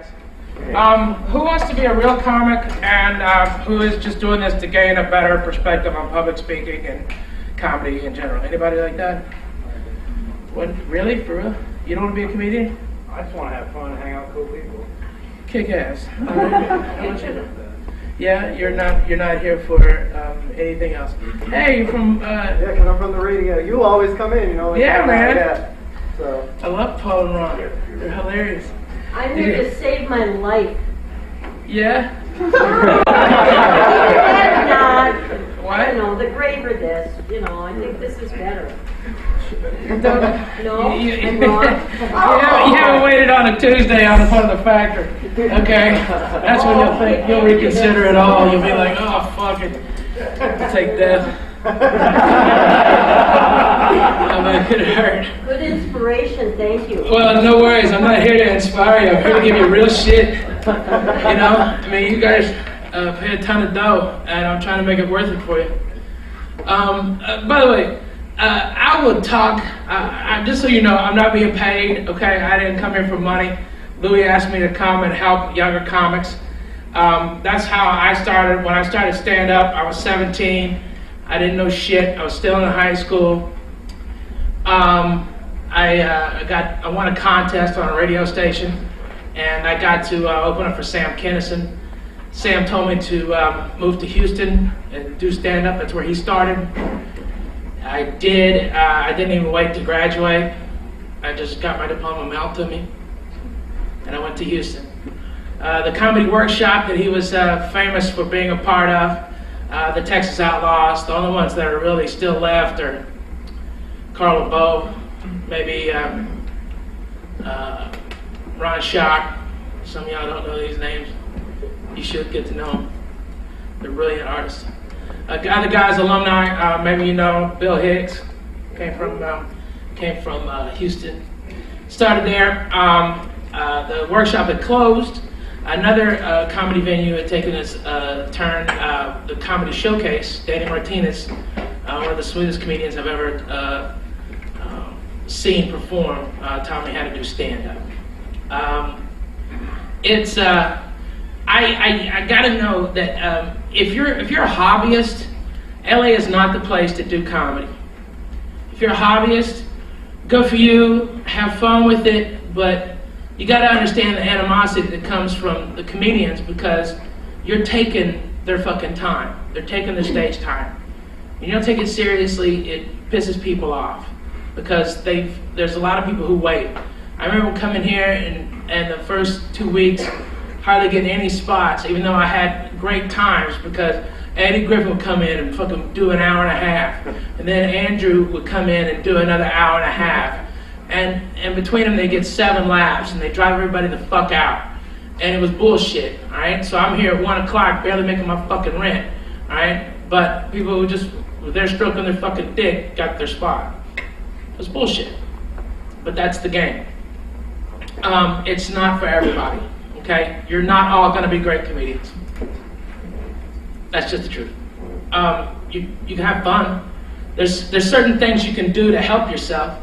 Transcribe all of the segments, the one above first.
Who wants to be a real comic and who is just doing this to gain a better perspective on public speaking and comedy in general? Anybody like that? What? Really? For real? You don't want to be a comedian? I just want to have fun and hang out with cool people. Kick ass. All right. Yeah, you're not here for anything else. Hey, you're from. Yeah, because I'm from the radio. You always come in, you know. Yeah, man. Yeah. So. I love Paul and Ron. They're hilarious. I'm here to save my life. Yeah? Not. What? I don't know, the graver this, I think this is better. No? I'm wrong? You haven't waited on a Tuesday on the front of the factory. Okay? That's when you'll reconsider it all. You'll be like, oh, fuck it. I'll take death. I'm going to hurt. Good inspiration, thank you. Well, no worries. I'm not here to inspire you. I'm here to give you real shit. I mean, you guys pay a ton of dough, and I'm trying to make it worth it for you. By the way, I will talk, just so you know, I'm not being paid, okay? I didn't come here for money. Louis asked me to come and help younger comics. That's how I started. When I started stand-up, I was 17. I didn't know shit. I was still in high school. I won a contest on a radio station, and I got to open up for Sam Kinison. Sam told me to move to Houston and do stand-up. That's where he started. I did. I didn't even wait to graduate. I just got my diploma mailed to me, and I went to Houston. The comedy workshop that he was famous for being a part of, the Texas Outlaws, the only ones that are really still left are Carl LeBeau, maybe Ron Schock. Some of y'all don't know these names. You should get to know them. They're brilliant artists. Other guys, alumni, maybe you know Bill Hicks, came from Houston. Started there. The workshop had closed. Another comedy venue had taken its turn, the Comedy Showcase. Danny Martinez, one of the sweetest comedians I've ever seen perform, taught me how to do stand-up. I gotta know that if you're a hobbyist, LA is not the place to do comedy. If you're a hobbyist, good for you, have fun with it, but you gotta understand the animosity that comes from the comedians because you're taking their fucking time. They're taking their stage time. When you don't take it seriously, it pisses people off because there's a lot of people who wait. I remember coming here and the first 2 weeks, hardly getting any spots, even though I had great times because Eddie Griffin would come in and fucking do an hour and a half. And then Andrew would come in and do another hour and a half. And between them they get 7 laughs and they drive everybody the fuck out. And it was bullshit, all right? So I'm here at 1 o'clock barely making my fucking rent, all right? But people who just, they're stroking their fucking dick, got their spot. It was bullshit. But that's the game. It's not for everybody. Okay, you're not all going to be great comedians. That's just the truth. You can have fun. There's certain things you can do to help yourself.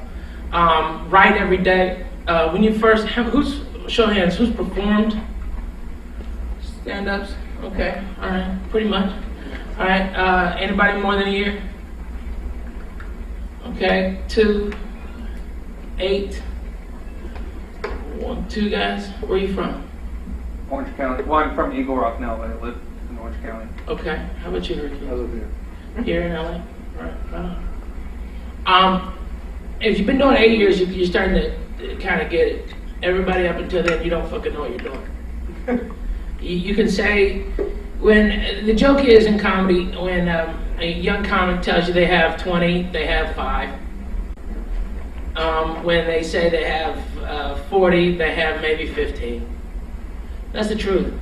Write every day. When you first show hands, who's performed stand-ups? Okay, all right, pretty much. All right, anybody more than a year? Okay, 2, 8, 1, 2 guys. Where are you from? Orange County. Well, I'm from Eagle Rock now, but I live in Orange County. Okay. How about you, Ricky? I live here. Here in LA? Right. If you've been doing 8 years, you're starting to kind of get it. Everybody up until then, you don't fucking know what you're doing. You can say, when the joke is in comedy, when a young comic tells you they have 20, they have 5. When they say they have 40, they have maybe 15. That's the truth,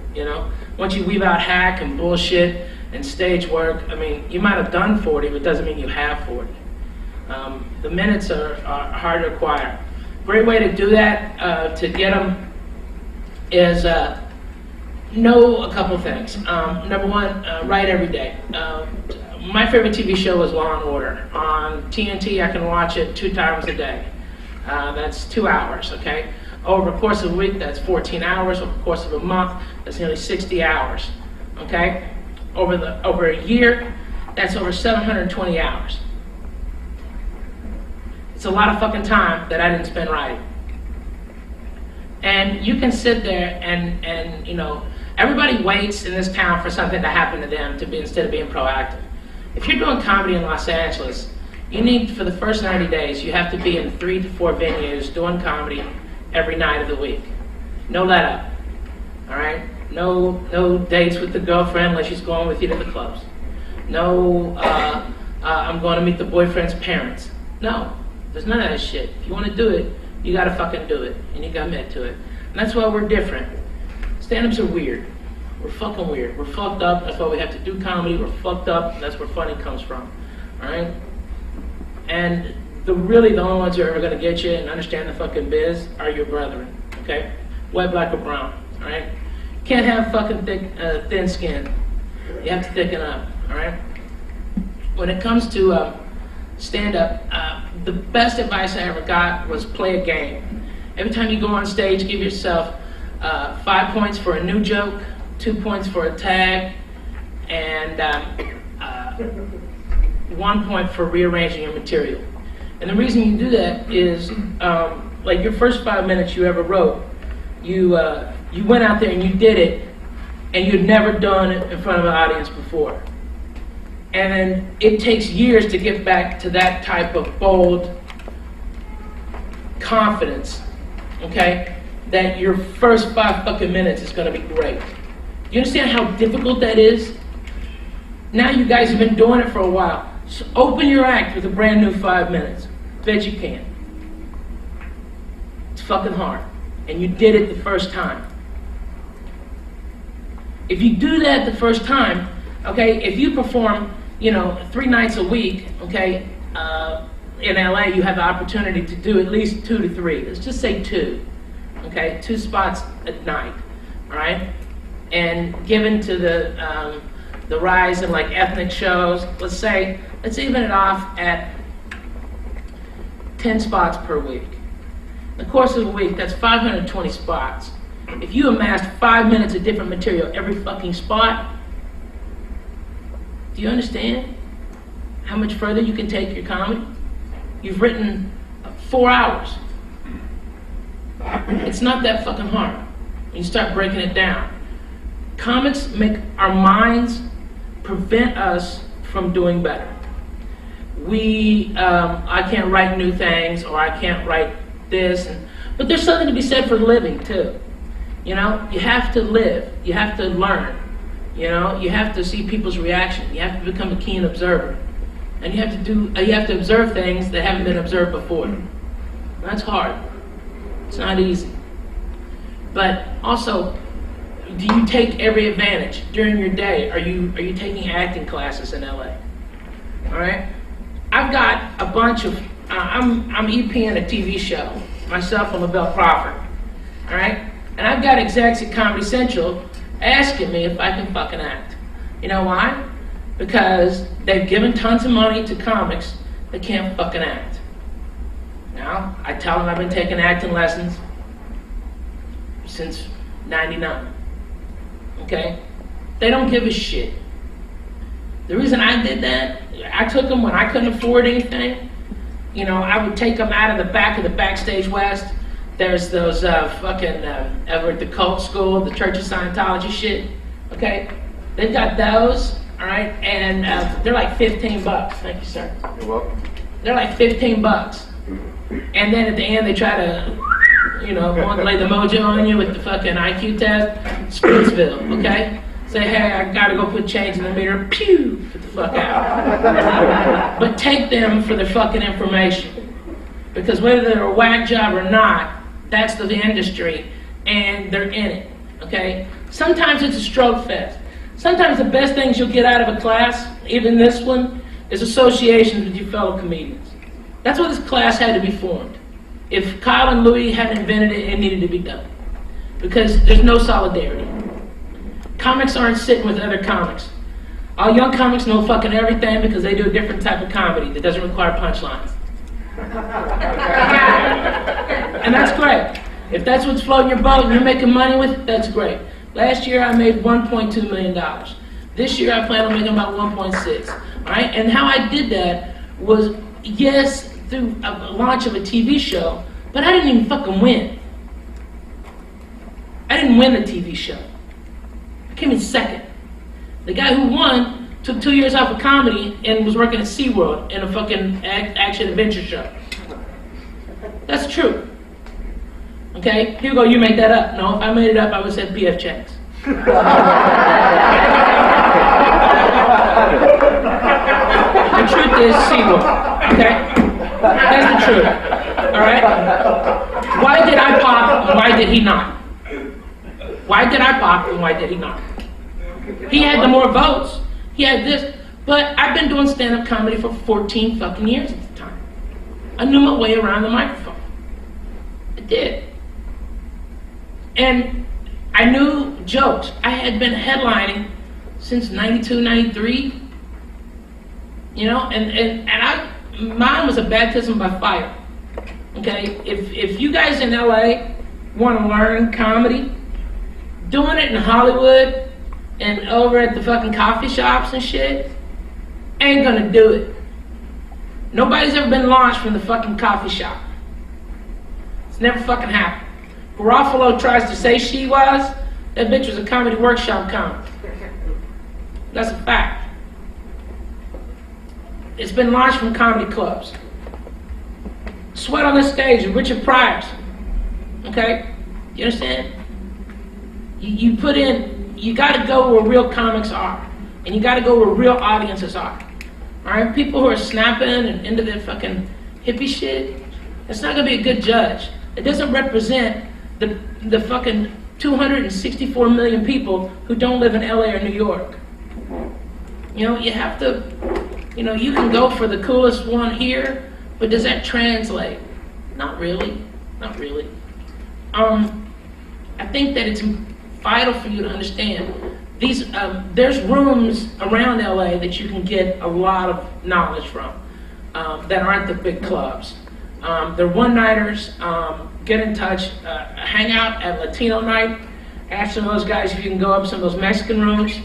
Once you weave out hack and bullshit and stage work, I mean, you might have done 40, but it doesn't mean you have 40. The minutes are hard to acquire. Great way to do that, to get them, is know a couple things. Number one, write every day. My favorite TV show is Law & Order. On TNT, I can watch it 2 times a day. That's 2 hours, okay? Over the course of a week, that's 14 hours. Over the course of a month, that's nearly 60 hours. Okay? Over a year, that's over 720 hours. It's a lot of fucking time that I didn't spend writing. And you can sit there and you know, everybody waits in this town for something to happen to them instead of being proactive. If you're doing comedy in Los Angeles, you need, for the first 90 days, you have to be in 3 to 4 venues doing comedy every night of the week. No let up. All right? No dates with the girlfriend unless she's going with you to the clubs. No, I'm going to meet the boyfriend's parents. No, there's none of that shit. If you want to do it, you gotta fucking do it, and you gotta admit to it. And that's why we're different. Stand-ups are weird. We're fucking weird. We're fucked up. That's why we have to do comedy. We're fucked up. And that's where funny comes from. All right? And really the only ones who are ever gonna get you and understand the fucking biz are your brethren. Okay? White, black, or brown. All right? Can't have fucking thin skin. You have to thicken up. All right? When it comes to stand-up, the best advice I ever got was play a game. Every time you go on stage, give yourself 5 points for a new joke, 2 points for a tag, and 1 point for rearranging your material. And the reason you do that is, like your first 5 minutes you ever wrote, you went out there and you did it, and you'd never done it in front of an audience before. And then it takes years to get back to that type of bold confidence, okay? That your first 5 fucking minutes is gonna be great. Do you understand how difficult that is? Now you guys have been doing it for a while. So open your act with a brand new 5 minutes. Bet you can. It's fucking hard. And you did it the first time. If you do that the first time, okay, if you perform, 3 nights a week, okay, in LA, you have the opportunity to do at least 2 to 3. Let's just say 2, okay, 2 spots at night, all right? And given to the rise in like ethnic shows, let's even it off at 10 spots per week. In the course of a week, that's 520 spots. If you amassed 5 minutes of different material every fucking spot, do you understand how much further you can take your comedy? You've written 4 hours. It's not that fucking hard when you start breaking it down. Comics make our minds prevent us from doing better. I can't write new things, or I can't write this, but there's something to be said for living too. You have to live, you have to learn, you have to see people's reaction, you have to become a keen observer, and you have to observe things that haven't been observed before. That's hard. It's not easy. But also, do you take every advantage during your day? Are you taking acting classes in LA? All right. I've got a bunch of. I'm EPing a TV show myself and LaBelle Crawford. All right. And I've got execs at Comedy Central asking me if I can fucking act. You know why? Because they've given tons of money to comics that can't fucking act. Now, I tell them I've been taking acting lessons since '99. Okay? They don't give a shit. The reason I did that, I took them when I couldn't afford anything. I would take them out of the back of the Backstage West. There's those fucking, over at the cult school, the Church of Scientology shit. Okay? They've got those, all right? And they're like $15. Thank you, sir. You're welcome. They're like $15. And then at the end, they try to, lay the mojo on you with the fucking IQ test. Springsville, okay? Say, hey, I gotta go put change in the meter. Pew! Get the fuck out. But take them for their fucking information. Because whether they're a whack job or not, that's the industry, and they're in it, okay? Sometimes it's a stroke fest. Sometimes the best things you'll get out of a class, even this one, is associations with your fellow comedians. That's why this class had to be formed. If Kyle and Louis hadn't invented it, it needed to be done. Because there's no solidarity. Comics aren't sitting with other comics. All young comics know fucking everything because they do a different type of comedy that doesn't require punchlines. And that's great. If that's what's floating your boat and you're making money with it, that's great. Last year I made $1.2 million. This year I plan on making about 1.6. All right, and how I did that was, yes, through a launch of a TV show, but I didn't even fucking win. I didn't win the TV show. I came in second. The guy who won took 2 years off of comedy and was working at SeaWorld in a fucking action adventure show. That's true. Okay? Here you go, you make that up. No, if I made it up, I would say PF Chang's. The truth is SeaWorld. Okay? That's the truth. Alright? Why did I pop and why did he not? Why did I pop and why did he not? He had the more votes. He had this. But I've been doing stand-up comedy for 14 fucking years at the time. I knew my way around the microphone. I did. And I knew jokes. I had been headlining since 92, 93. You know, mine was a baptism by fire. Okay? If you guys in LA want to learn comedy, doing it in Hollywood and over at the fucking coffee shops and shit, ain't gonna do it. Nobody's ever been launched from the fucking coffee shop. It's never fucking happened. Garofalo tries to say she was, that bitch was a comedy workshop comic. That's a fact. It's been launched from comedy clubs. Sweat on the stage with Richard Pryor's. Okay? You understand? You put in, you gotta go where real comics are. And you gotta go where real audiences are. Alright? People who are snapping and into their fucking hippie shit, it's not gonna be a good judge. It doesn't represent the fucking 264 million people who don't live in LA or New York. You know, you have to, you know, you can go for the coolest one here, but does that translate? Not really. Not really. I think that it's vital for you to understand these. There's rooms around LA that you can get a lot of knowledge from that aren't the big clubs. They're one-nighters. Get in touch. Hang out at Latino night. Ask some of those guys if you can go up some of those Mexican rooms.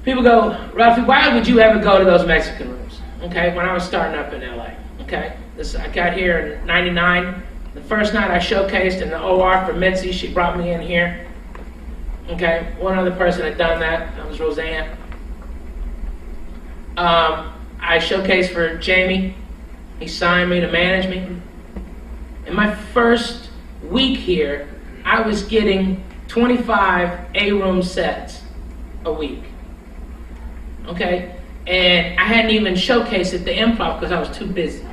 People go, Ralphie, why would you ever go to those Mexican rooms? Okay, when I was starting up in LA. Okay, I got here in '99. The first night I showcased in the OR for Mitzi, she brought me in here. Okay, one other person had done that. That was Roseanne. I showcased for Jamie. He signed me to manage me. In my first week here, I was getting 25 A-room sets a week. Okay? And I hadn't even showcased at the Improv because I was too busy.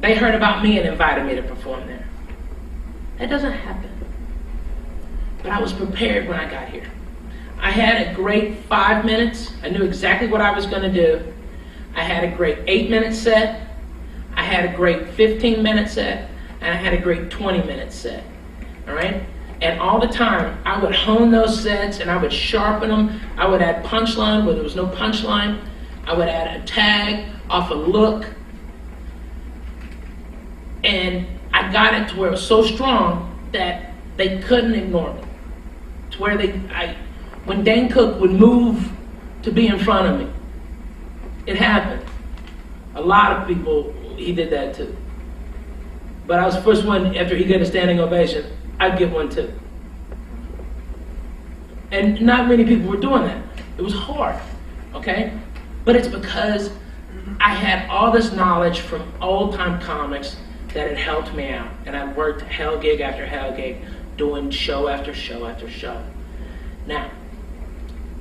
They heard about me and invited me to perform there. That doesn't happen. But I was prepared when I got here. I had a great 5 minutes. I knew exactly what I was going to do. I had a great 8-minute set. I had a great 15-minute set. And I had a great 20-minute set. All right? And all the time, I would hone those sets and I would sharpen them. I would add punchline where there was no punchline. I would add a tag off a look. And I got it to where it was so strong that they couldn't ignore me. To where when Dane Cook would move to be in front of me, it happened. A lot of people, he did that too. But I was the first one, after he got a standing ovation, I'd get one too. And not many people were doing that. It was hard, okay? But it's because I had all this knowledge from old-time comics that had helped me out. And I worked hell gig after hell gig, doing show after show after show. Now,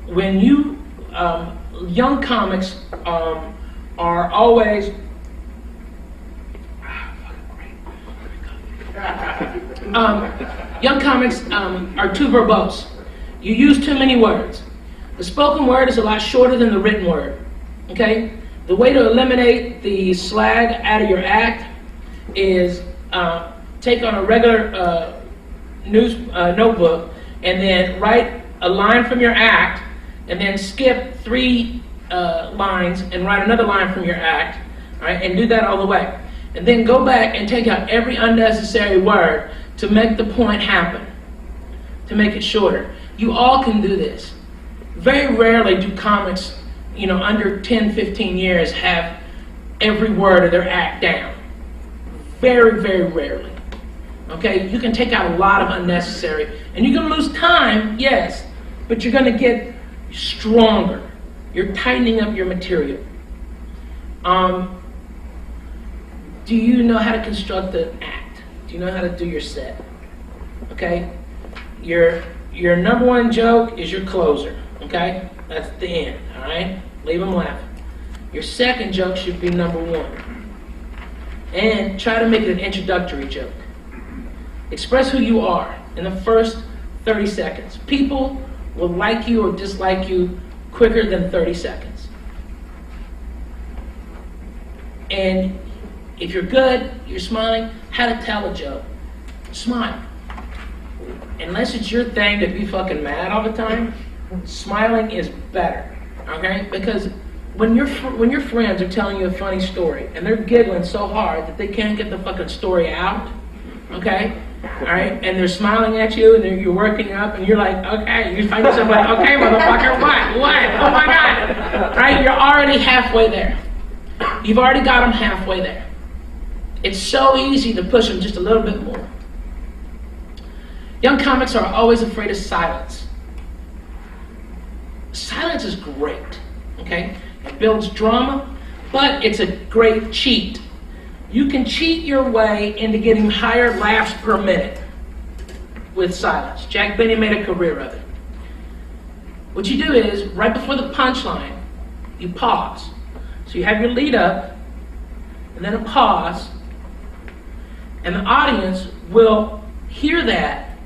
when you, young comics are always, young comics are too verbose. You use too many words. The spoken word is a lot shorter than the written word, okay? The way to eliminate the slag out of your act is take on a regular notebook and then write a line from your act and then skip 3 lines and write another line from your act, all right? And do that all the way. and then go back and take out every unnecessary word to make the point happen, to make it shorter. You all can do this. Very rarely do comics, under 10, 15 years have every word of their act down. Very, very rarely. Okay? You can take out a lot of unnecessary, and you're going to lose time, yes, but you're going to get stronger. You're tightening up your material. Do you know how to construct an act? Do you know how to do your set? Okay? Your number one joke is your closer. Okay? That's the end. All right? Leave them laughing. Your second joke should be number one. And try to make it an introductory joke. Express who you are in the first 30 seconds. People will like you or dislike you quicker than 30 seconds. And if you're good, you're smiling, how to tell a joke. Smile. Unless it's your thing to be fucking mad all the time, smiling is better. Okay? Because when your friends are telling you a funny story and they're giggling so hard that they can't get the fucking story out, okay? All right? And they're smiling at you and you're working up and you're like, okay, you find yourself like, okay, motherfucker, what? Oh my God. All right? You're already halfway there. You've already got them halfway there. It's so easy to push them just a little bit more. Young comics are always afraid of silence. Silence is great, okay? It builds drama, but it's a great cheat. You can cheat your way into getting higher laughs per minute with silence. Jack Benny made a career of it. What you do is, right before the punchline, you pause. So you have your lead up, and then a pause, and the audience will hear that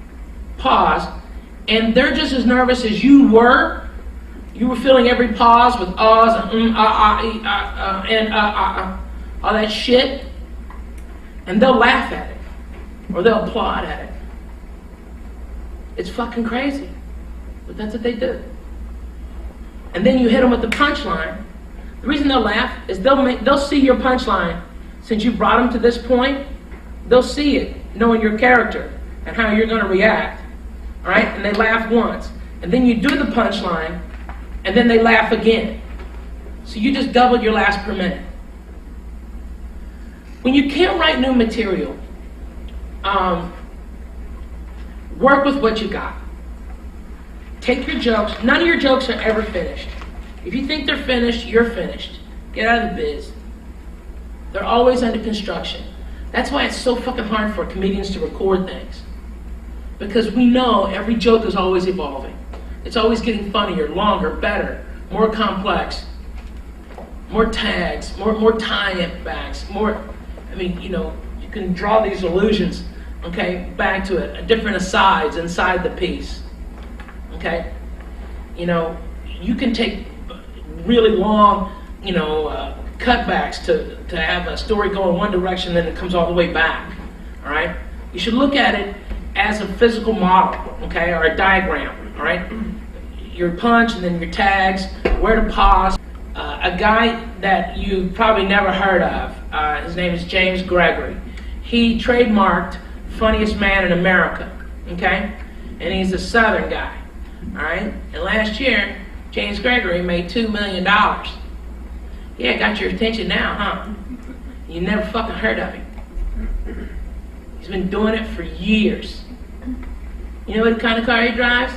pause, and they're just as nervous as you were. You were feeling every pause with ahs and and all that shit, and they'll laugh at it, or they'll applaud at it. It's fucking crazy, but that's what they do. And then you hit them with the punchline. The reason they'll laugh is they'll see your punchline. Since you brought them to this point, they'll see it, knowing your character and how you're going to react. All right, and they laugh once, and then you do the punchline, and then they laugh again. So you just doubled your laughs per minute. When you can't write new material, work with what you got. Take your jokes. None of your jokes are ever finished. If you think they're finished, you're finished. Get out of the biz. They're always under construction. That's why it's so fucking hard for comedians to record things. Because we know every joke is always evolving. It's always getting funnier, longer, better, more complex, more tags, more tie-in backs, you can draw these illusions, okay, back to it, different asides inside the piece, okay? You can take really long, cutbacks to have a story go in one direction, then it comes all the way back, all right? You should look at it as a physical model, okay, or a diagram, all right? Your punch and then your tags, where to pause. A guy that you've probably never heard of, his name is James Gregory. He trademarked Funniest Man in America, okay? And he's a Southern guy, all right? And last year, James Gregory made $2 million. Yeah, got your attention now, huh? You never fucking heard of him. He's been doing it for years. You know what kind of car he drives?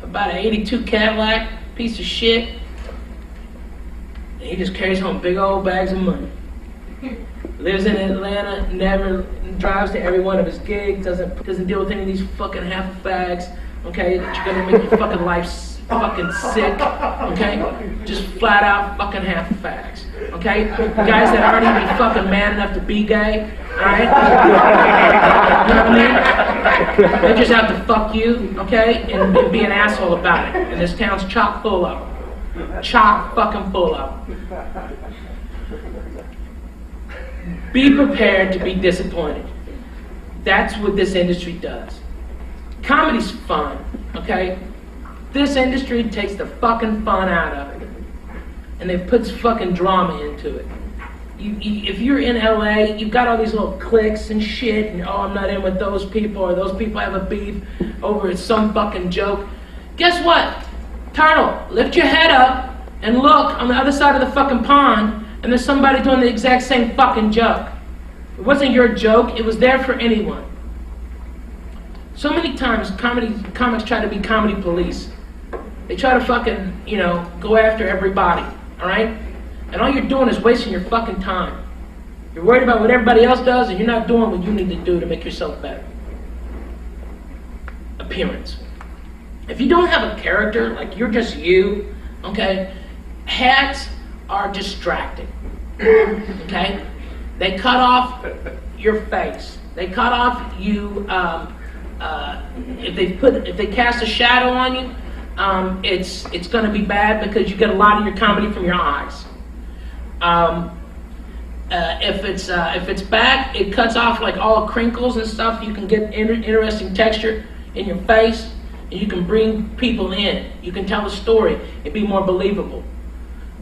About an 82 Cadillac, piece of shit. And he just carries home big old bags of money. Lives in Atlanta, never drives to every one of his gigs, doesn't deal with any of these fucking half bags, okay, that you're gonna make your fucking life fucking sick, okay? Just flat out fucking half fags, okay? Guys that aren't even fucking man enough to be gay, alright? You know what I mean? They just have to fuck you, okay? And be an asshole about it. And this town's chock full of them. Chock fucking full of them. Be prepared to be disappointed. That's what this industry does. Comedy's fun, okay? This industry takes the fucking fun out of it. And it puts fucking drama into it. if you're in LA, you've got all these little cliques and shit, and oh, I'm not in with those people, or those people have a beef over some fucking joke. Guess what? Turtle, lift your head up and look on the other side of the fucking pond, and there's somebody doing the exact same fucking joke. It wasn't your joke, it was there for anyone. So many times comics try to be comedy police. They try to fucking, go after everybody, alright? And all you're doing is wasting your fucking time. You're worried about what everybody else does, and you're not doing what you need to do to make yourself better. Appearance. If you don't have a character, like you're just you, okay, hats are distracting, okay? They cut off your face. They cut off you, if they cast a shadow on you, it's going to be bad because you get a lot of your comedy from your eyes. If it's back, it cuts off like all crinkles and stuff. You can get interesting texture in your face, and you can bring people in. You can tell a story and be more believable.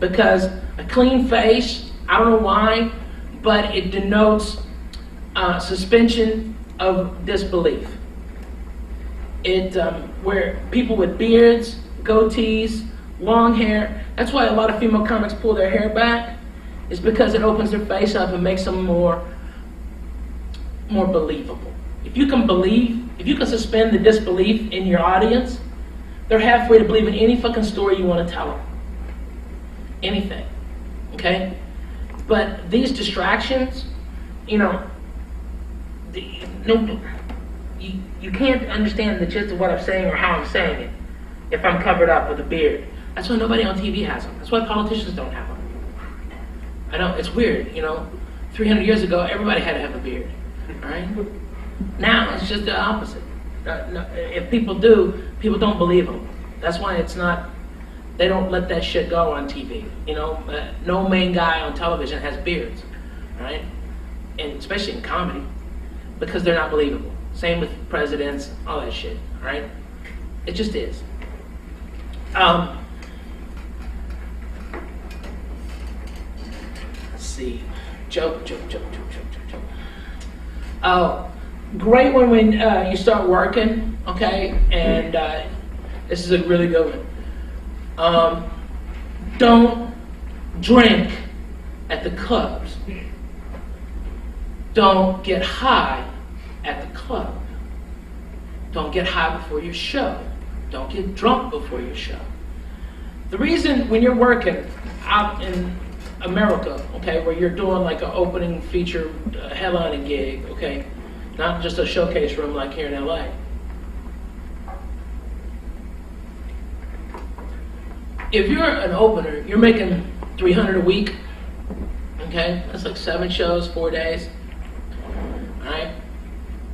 Because a clean face, I don't know why, but it denotes suspension of disbelief. Where people with beards, goatees, long hair, that's why a lot of female comics pull their hair back, is because it opens their face up and makes them more believable. If you can suspend the disbelief in your audience, they're halfway to believe in any fucking story you want to tell them. Anything. Okay? But these distractions, you can't understand the gist of what I'm saying or how I'm saying it if I'm covered up with a beard. That's why nobody on TV has them. That's why politicians don't have them. I know, it's weird, 300 years ago, everybody had to have a beard, all right? Now, it's just the opposite. If people do, people don't believe them. That's why they don't let that shit go on TV, no main guy on television has beards, all right? And especially in comedy, because they're not believable. Same with presidents, all that shit, all right? It just is. Let's see. Joke. Oh, great when you start working, okay? And this is a really good one. Don't drink at the clubs. Don't get high at the club. Don't get high before your show. Don't get drunk before your show. The reason when you're working out in America, okay, where you're doing like an opening feature headlining gig, okay, not just a showcase room like here in LA. If you're an opener, you're making $300 a week, okay? That's like 7 shows, 4 days, all right?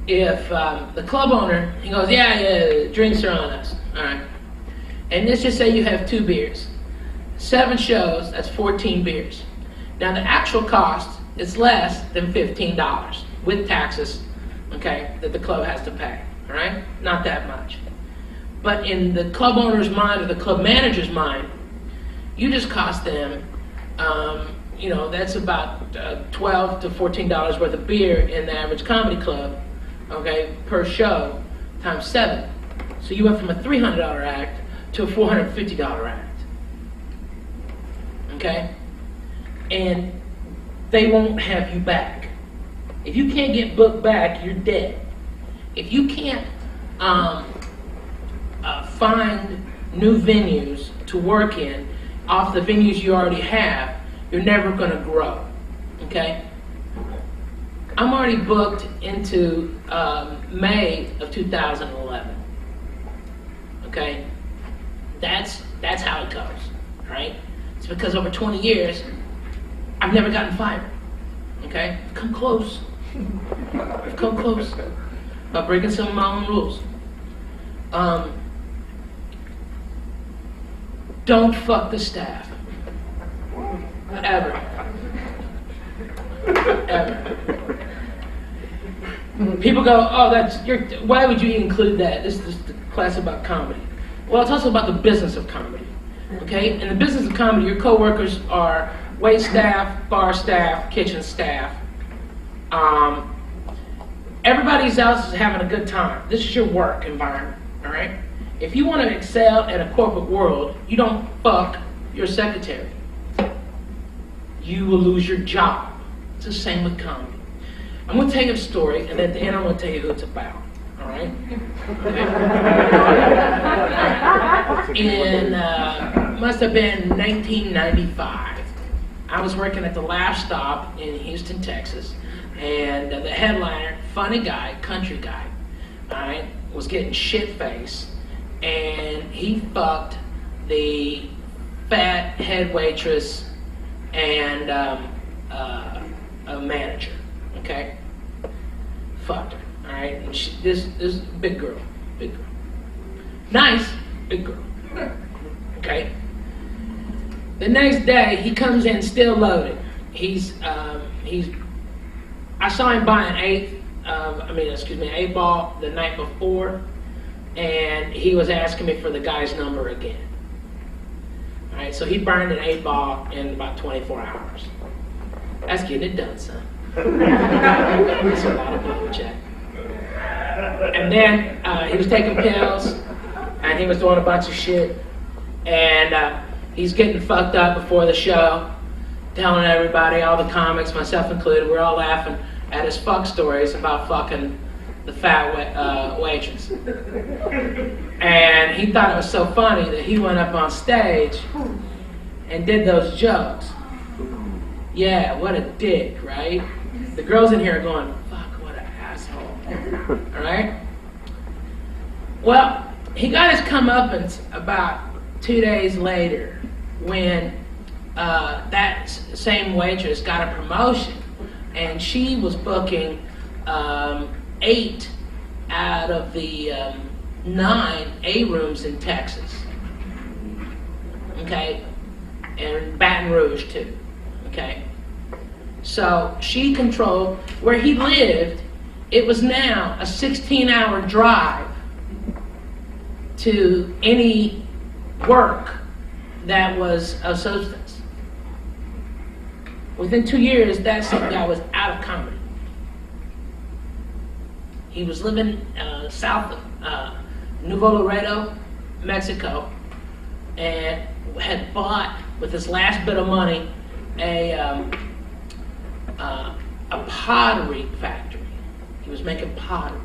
If the club owner, he goes, yeah, drinks are on us, all right? And let's just say you have 2 beers. 7 shows, that's 14 beers. Now the actual cost is less than $15 with taxes, okay, that the club has to pay, all right? Not that much. But in the club owner's mind or the club manager's mind, you just cost them, that's about $12 to $14 worth of beer in the average comedy club, okay, per show, times 7. So you went from a $300 act to a $450 act. Okay? And they won't have you back. If you can't get booked back, you're dead. If you can't find new venues to work in off the venues you already have, you're never going to grow. Okay? I'm already booked into May of 2011. Okay? That's how it goes, right? It's because over 20 years, I've never gotten fired. Okay? I've come close. I've come close by breaking some of my own rules. Don't fuck the staff. Ever. Ever. People go, oh, why would you include that? This is the class about comedy. Well, it's also about the business of comedy. Okay? In the business of comedy, your coworkers are wait staff, bar staff, kitchen staff. Everybody else is having a good time. This is your work environment, all right? If you want to excel in a corporate world, you don't fuck your secretary. You will lose your job. It's the same with comedy. I'm going to tell you a story, and at the end I'm going to tell you who it's about, all right? In, must have been 1995. I was working at the Laugh Stop in Houston, Texas, and the headliner, funny guy, country guy, all right, was getting shit-faced, and he fucked the fat head waitress and a manager, okay? Fucked her, all right? And this is a big girl. Nice, big girl, okay? The next day, he comes in still loaded. I saw him buy an eight ball the night before, and he was asking me for the guy's number again. All right, so he burned an 8-ball in about 24 hours. That's getting it done, son. That's a lot of blowjack. And then he was taking pills, and he was doing a bunch of shit, and he's getting fucked up before the show, telling everybody, all the comics, myself included, we're all laughing at his fuck stories about fucking the fat waitress. And he thought it was so funny that he went up on stage and did those jokes. Yeah, what a dick, right? The girls in here are going, fuck, what an asshole. All right? Well, he got his comeuppance about 2 days later when that same waitress got a promotion, and she was booking 8 out of the 9 A rooms in Texas. Okay? And Baton Rouge too. Okay? So she controlled where he lived. It was now a 16-hour drive to any work that was of substance. Within 2 years, that guy was out of comedy. He was living south of Nuevo Laredo, Mexico, and had bought, with his last bit of money, a pottery factory. He was making pottery.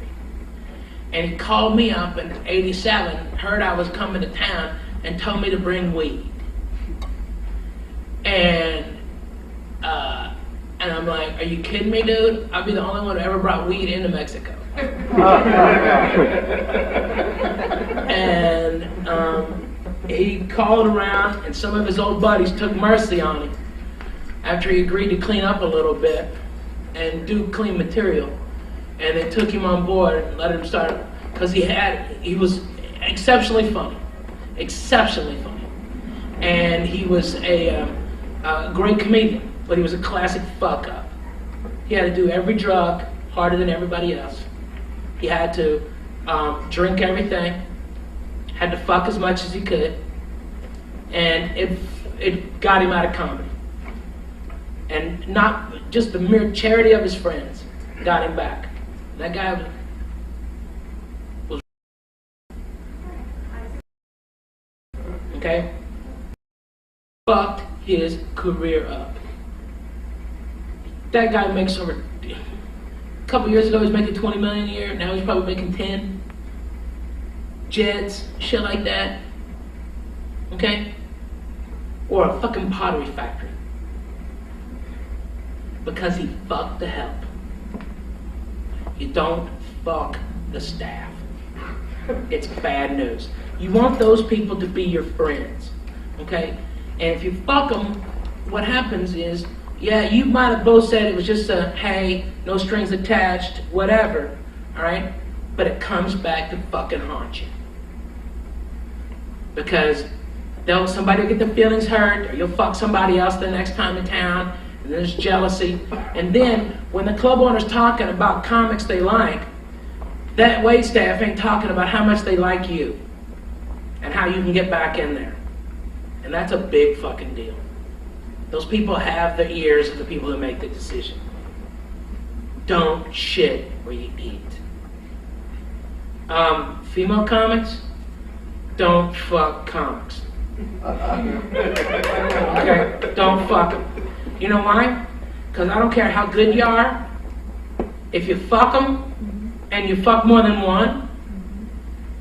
And he called me up in '87, heard I was coming to town, and told me to bring weed. And I'm like, are you kidding me, dude? I'll be the only one who ever brought weed into Mexico. And he called around, and some of his old buddies took mercy on him after he agreed to clean up a little bit and do clean material. And they took him on board and let him start, because he was exceptionally funny. And he was a great comedian, but he was a classic fuck up. He had to do every drug harder than everybody else. He had to drink everything, had to fuck as much as he could, and it got him out of comedy. And not just the mere charity of his friends got him back. That guy was okay? Fucked his career up. That guy makes over, a couple years ago he was making 20 million a year, now he's probably making 10. Jets, shit like that. Okay? Or a fucking pottery factory. Because he fucked the help. You don't fuck the staff. It's bad news. You want those people to be your friends, okay? And if you fuck them, what happens is, yeah, you might have both said it was just a, hey, no strings attached, whatever, all right? But it comes back to fucking haunt you. Because somebody will get their feelings hurt, or you'll fuck somebody else the next time in town, and there's jealousy. And then, when the club owner's talking about comics they like, that wait staff ain't talking about how much they like you, and how you can get back in there. And that's a big fucking deal. Those people have the ears of the people who make the decision. Don't shit where you eat. Female comics, don't fuck comics. Okay, don't fuck them. You know why? Because I don't care how good you are. If you fuck them and you fuck more than one,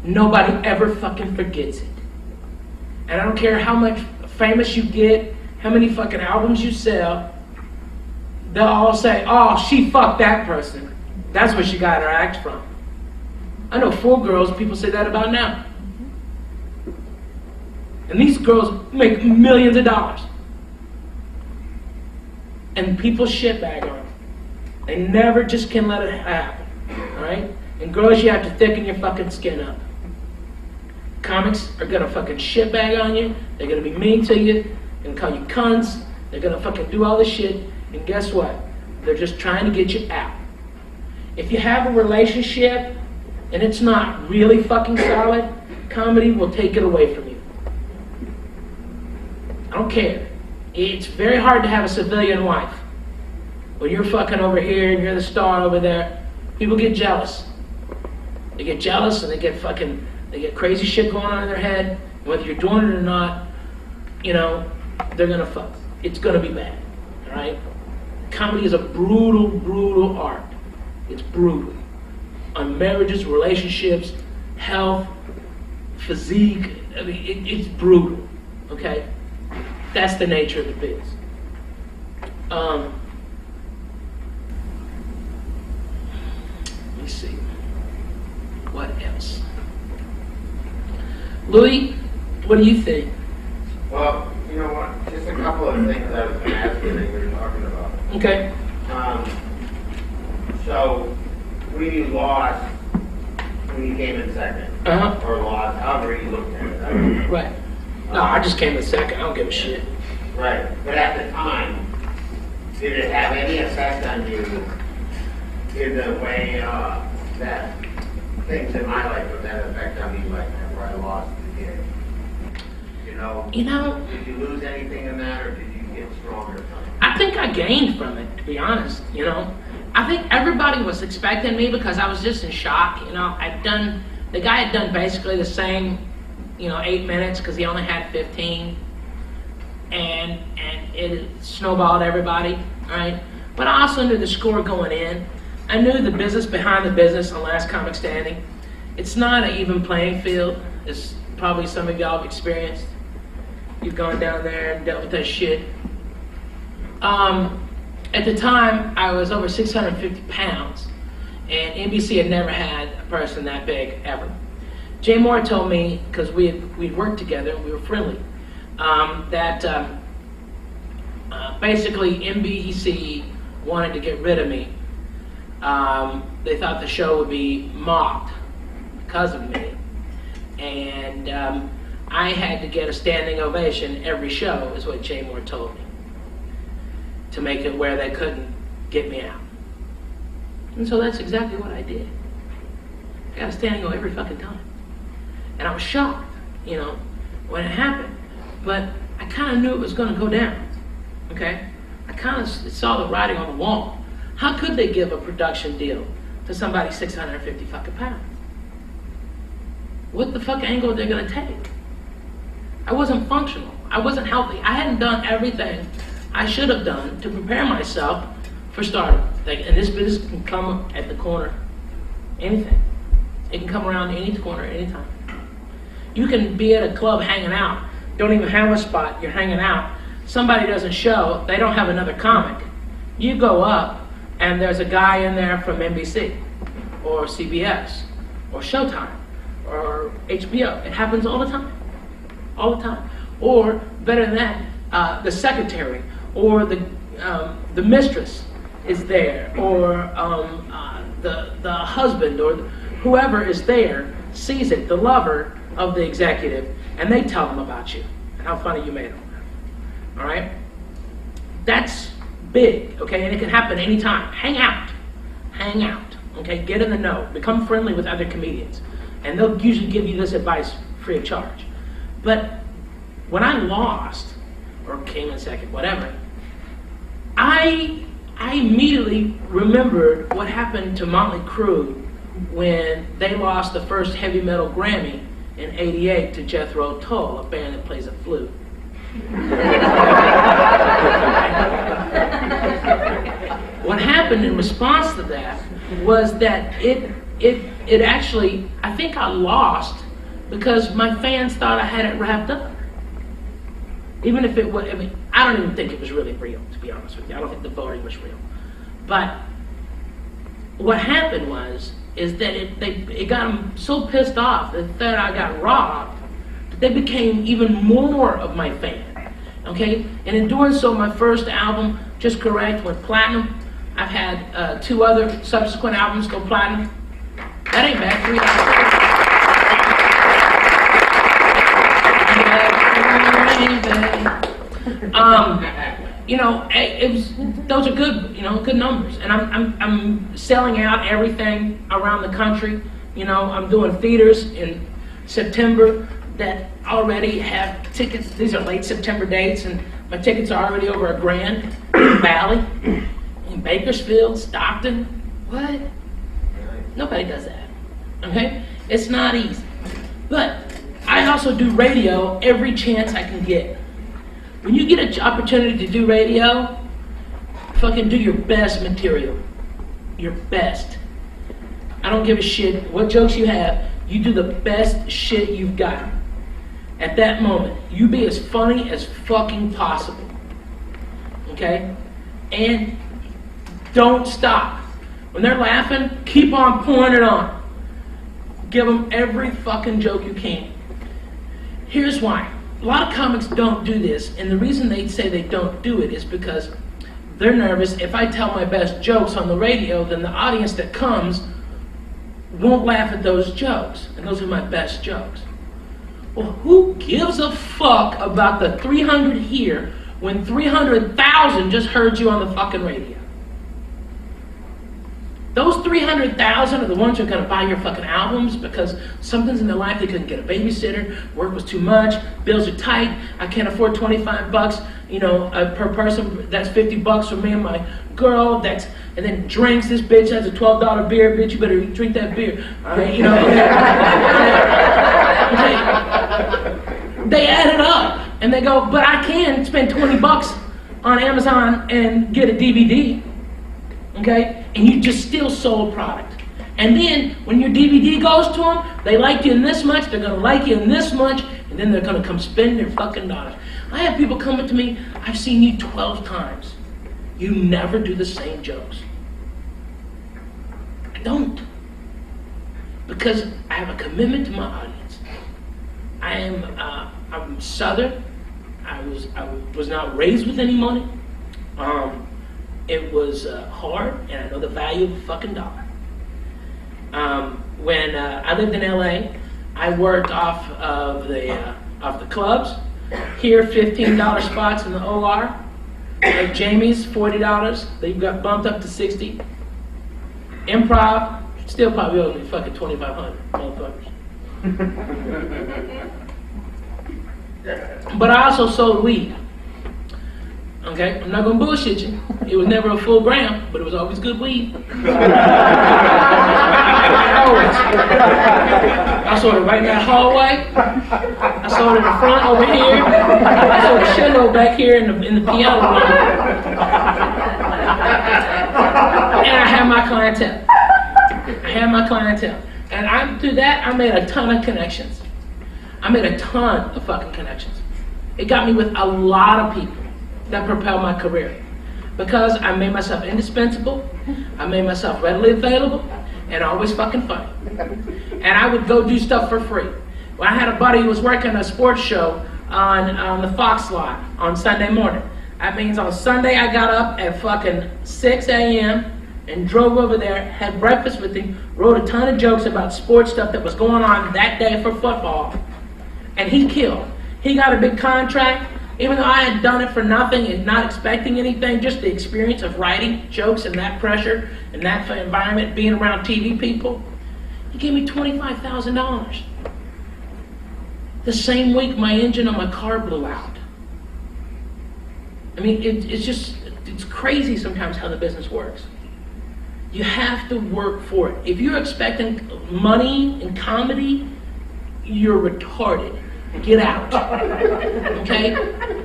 nobody ever fucking forgets it. And I don't care how much famous you get, how many fucking albums you sell, they'll all say, oh, she fucked that person. That's where she got her act from. I know 4 girls people say that about now. And these girls make millions of dollars. And people shitbag on them. They never just can let it happen. Alright? And girls, you have to thicken your fucking skin up. Comics are gonna fucking shitbag on you. They're gonna be mean to you. They're gonna call you cunts. They're gonna fucking do all this shit. And guess what? They're just trying to get you out. If you have a relationship and it's not really fucking solid, comedy will take it away from you. I don't care. It's very hard to have a civilian wife. When you're fucking over here and you're the star over there, people get jealous. They get jealous and they get crazy shit going on in their head. And whether you're doing it or not, you know, they're gonna fuck. It's gonna be bad, all right? Comedy is a brutal, brutal art. It's brutal. On marriages, relationships, health, physique, I mean, it's brutal, okay? That's the nature of the biz. Let me see. What else? Louis, what do you think? Well, you know what? Just a couple of things I was going to ask you that you were talking about. Okay. So, we lost when you came in second. Uh-huh. Or lost, however you looked at it. I don't know. Right. No, I just came in second. I don't give a shit. Right. But at the time, did it have any effect on you in the way that things in my life would that effect on me, like after I lost the kid? You know, did you lose anything in that, or did you get stronger from it? I think I gained from it, to be honest, you know. I think everybody was expecting me because I was just in shock, you know. The guy had done basically the same, 8 minutes because he only had 15. And it snowballed everybody, right? But I also knew the score going in. I knew the business behind the business on Last Comic Standing. It's not an even playing field, as probably some of y'all have experienced. You've gone down there and dealt with that shit. At the time, I was over 650 pounds, and NBC had never had a person that big ever. Jay Moore told me, because we'd worked together, we were friendly, that basically NBC wanted to get rid of me. They thought the show would be mocked because of me. And I had to get a standing ovation every show, is what Jay Moore told me, to make it where they couldn't get me out. And so that's exactly what I did. I got a standing O every fucking time. And I was shocked, when it happened. But I kind of knew it was going to go down, okay? I kind of saw the writing on the wall. How could they give a production deal to somebody 650 fucking pounds? What the fuck angle are they going to take? I wasn't functional. I wasn't healthy. I hadn't done everything I should have done to prepare myself for stardom. And this business can come at the corner, anything. It can come around any corner, anytime. You can be at a club hanging out, don't even have a spot, you're hanging out. Somebody doesn't show, they don't have another comic. You go up, and there's a guy in there from NBC, or CBS, or Showtime, or HBO. It happens all the time. All the time. Or, better than that, the secretary, or the mistress is there, or the husband, or whoever is there, sees it, the lover of the executive, and they tell them about you, and how funny you made them. All right? That's big, okay? And it can happen anytime. Hang out, okay? Get in the know. Become friendly with other comedians. And they'll usually give you this advice free of charge. But when I lost, or came in second, whatever. I immediately remembered what happened to Motley Crue when they lost the first heavy metal Grammy in '88 to Jethro Tull, a band that plays a flute. What happened in response to that was that it actually, I think I lost because my fans thought I had it wrapped up. Even if it was, I mean, I don't even think it was really real, to be honest with you. I don't think the voting was real. But what happened is that it got them so pissed off that I got robbed that they became even more of my fan. Okay? And in doing so, my first album, Just Correct, went platinum. I've had 2 other subsequent albums go platinum. That ain't bad. 3 albums. You know, it was, those are good, you know, good numbers. And I'm selling out everything around the country. You know, I'm doing theaters in September that already have tickets. These are late September dates, and my tickets are already over $1,000 in Valley, in Bakersfield, Stockton. What? Nobody does that. Okay? It's not easy. But I also do radio every chance I can get. When you get an opportunity to do radio, fucking do your best material. Your best. I don't give a shit what jokes you have. You do the best shit you've got. At that moment, you be as funny as fucking possible. Okay? And don't stop. When they're laughing, keep on pouring it on. Give them every fucking joke you can. Here's why. A lot of comics don't do this, and the reason they say they don't do it is because they're nervous. If I tell my best jokes on the radio, then the audience that comes won't laugh at those jokes, and those are my best jokes. Well, who gives a fuck about the 300 here when 300,000 just heard you on the fucking radio? Those 300,000 are the ones who are going to buy your fucking albums because something's in their life, they couldn't get a babysitter, work was too much, bills are tight, I can't afford $25, you know, per person, that's $50 for me and my girl, and then drinks, this bitch has a $12 beer, bitch, you better drink that beer, all right, you know. They add it up, and they go, but I can spend $20 on Amazon and get a DVD, okay? And you just still sold product. And then when your DVD goes to them, they like you in this much, they're gonna like you in this much, and then they're gonna come spend their fucking dollars. I have people come up to me, I've seen you 12 times. You never do the same jokes. I don't. Because I have a commitment to my audience. I'm Southern. I was not raised with any money. It was hard, and I know the value of a fucking dollar. When I lived in LA, I worked off of the clubs. Here, $15 spots in the OR. Like Jamie's, $40. They got bumped up to $60. Improv, still probably owes me fucking $2,500, motherfuckers. But I also sold weed. Okay, I'm not gonna bullshit you. It was never a full gram, but it was always good weed. Always. I sold it right in that hallway. I sold it in the front over here. I sold a shitload back here in the piano room. And I had my clientele. And through that, I made a ton of connections. I made a ton of fucking connections. It got me with a lot of people that propelled my career. Because I made myself indispensable, I made myself readily available, and always fucking funny. And I would go do stuff for free. Well, I had a buddy who was working a sports show on the Fox lot on Sunday morning. That means on Sunday I got up at fucking 6 a.m. and drove over there, had breakfast with him, wrote a ton of jokes about sports stuff that was going on that day for football, and he killed. He got a big contract. Even though I had done it for nothing and not expecting anything, just the experience of writing jokes and that pressure and that environment, being around TV people, he gave me $25,000. The same week my engine on my car blew out. I mean, it's crazy sometimes how the business works. You have to work for it. If you're expecting money in comedy, you're retarded. Get out. Okay?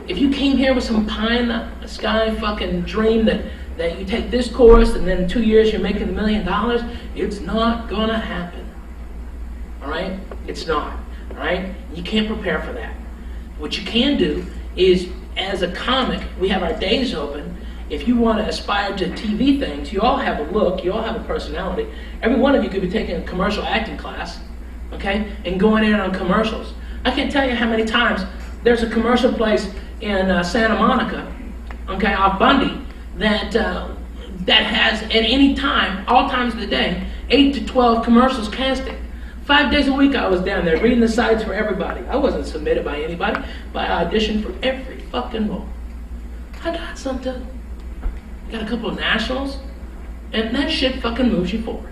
If you came here with some pie in the sky fucking dream that you take this course and then in 2 years you're making $1 million, it's not gonna happen. Alright? It's not. Alright? You can't prepare for that. What you can do is, as a comic, we have our days open. If you want to aspire to TV things, you all have a look, you all have a personality. Every one of you could be taking a commercial acting class, okay, and going in on commercials. I can't tell you how many times there's a commercial place in Santa Monica, okay, off Bundy, that has at any time, all times of the day, 8 to 12 commercials casting. 5 days a week I was down there reading the sides for everybody. I wasn't submitted by anybody, but I auditioned for every fucking role. I got something. Got a couple of nationals, and that shit fucking moves you forward.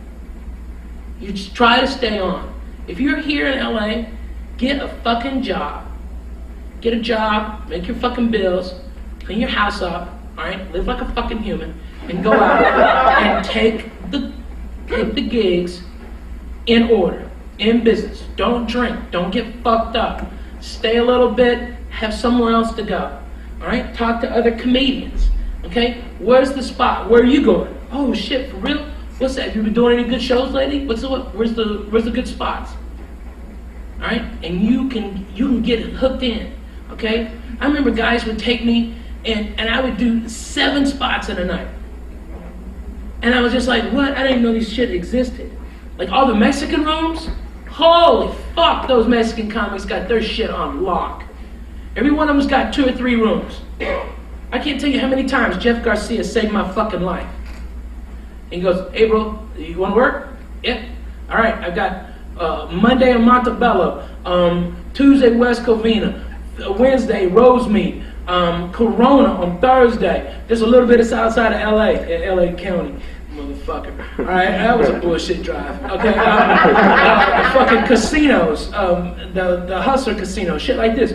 You just try to stay on. If you're here in LA, get a fucking job. Get a job, make your fucking bills, clean your house up, alright? Live like a fucking human, and go out and take the gigs in order, in business. Don't drink, don't get fucked up. Stay a little bit, have somewhere else to go. Alright? Talk to other comedians. Okay? Where's the spot? Where are you going? Oh shit, for real? What's that? You been doing any good shows lately? Where's the good spots? Alright? And you can get hooked in. Okay? I remember guys would take me and I would do 7 spots in a night. And I was just like, what? I didn't even know these shit existed. Like all the Mexican rooms? Holy fuck, those Mexican comics got their shit on lock. Every one of them's got 2 or 3 rooms. I can't tell you how many times Jeff Garcia saved my fucking life. And he goes, hey bro, you wanna work? Yeah. All right, I've got Monday in Montebello, Tuesday West Covina, Wednesday Rosemead, Corona on Thursday. There's a little bit of south side of LA, LA County. Motherfucker. Alright, that was a bullshit drive. Okay, fucking casinos, the Hustler Casino, shit like this.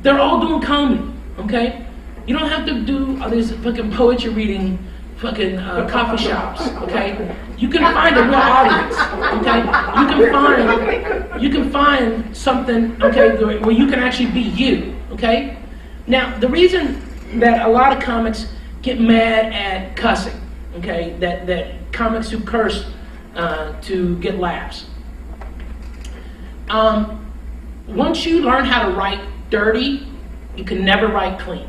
They're all doing comedy, okay? You don't have to do all these fucking poetry reading fucking coffee shops, okay? You can find a real audience, okay? You can find something, okay, where you can actually be you, okay? Now, the reason that a lot of comics get mad at cussing, okay, that comics who curse to get laughs. Once you learn how to write dirty, you can never write clean.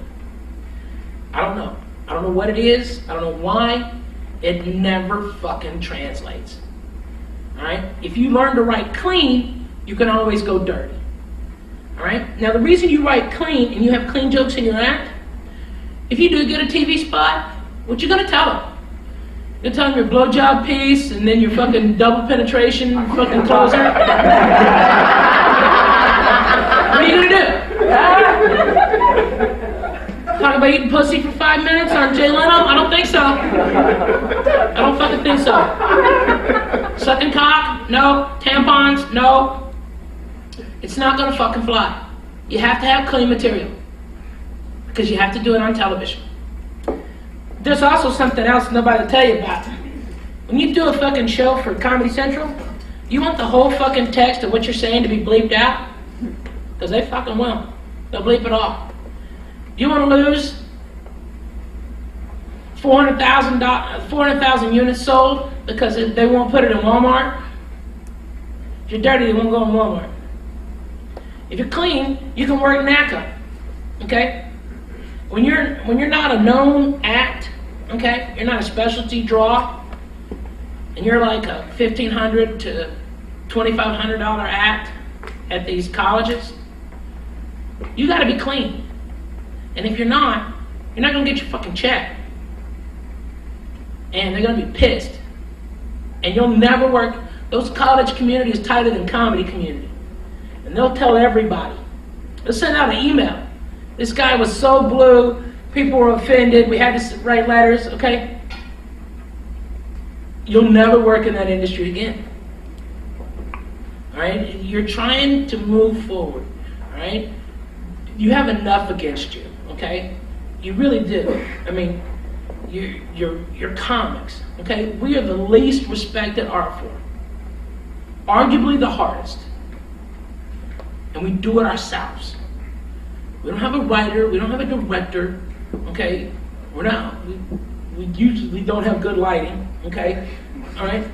I don't know. I don't know what it is. I don't know why. It never fucking translates. Alright? If you learn to write clean, you can always go dirty. Alright? Now the reason you write clean and you have clean jokes in your act, if you do get a TV spot, what you gonna tell them? You're telling your blowjob piece and then your fucking double penetration fucking closer? What are you gonna do? Talk about eating pussy for 5 minutes on Jay Leno? I don't think so. I don't fucking think so. Sucking cock? No. Tampons? No. It's not gonna fucking fly. You have to have clean material. Because you have to do it on television. There's also something else nobody will tell you about. When you do a fucking show for Comedy Central, you want the whole fucking text of what you're saying to be bleeped out? Because they fucking will. They'll bleep it all. You want to lose 400,000 units sold because they won't put it in Walmart? If you're dirty, they won't go in Walmart. If you're clean, you can work NACA. Okay? When you're not a known act, okay, you're not a specialty draw, and you're like a $1,500 to $2,500 act at these colleges, you got to be clean. And if you're not gonna get your fucking check. And they're gonna be pissed. And you'll never work. Those college community is tighter than comedy community. And they'll tell everybody. They'll send out an email. This guy was so blue, people were offended, we had to write letters, okay? You'll never work in that industry again. Alright? You're trying to move forward. Alright? You have enough against you. Okay? You really do. I mean, you're comics, okay? We are the least respected art form. Arguably the hardest. And we do it ourselves. We don't have a writer, we don't have a director, okay? We usually don't have good lighting, okay? All right?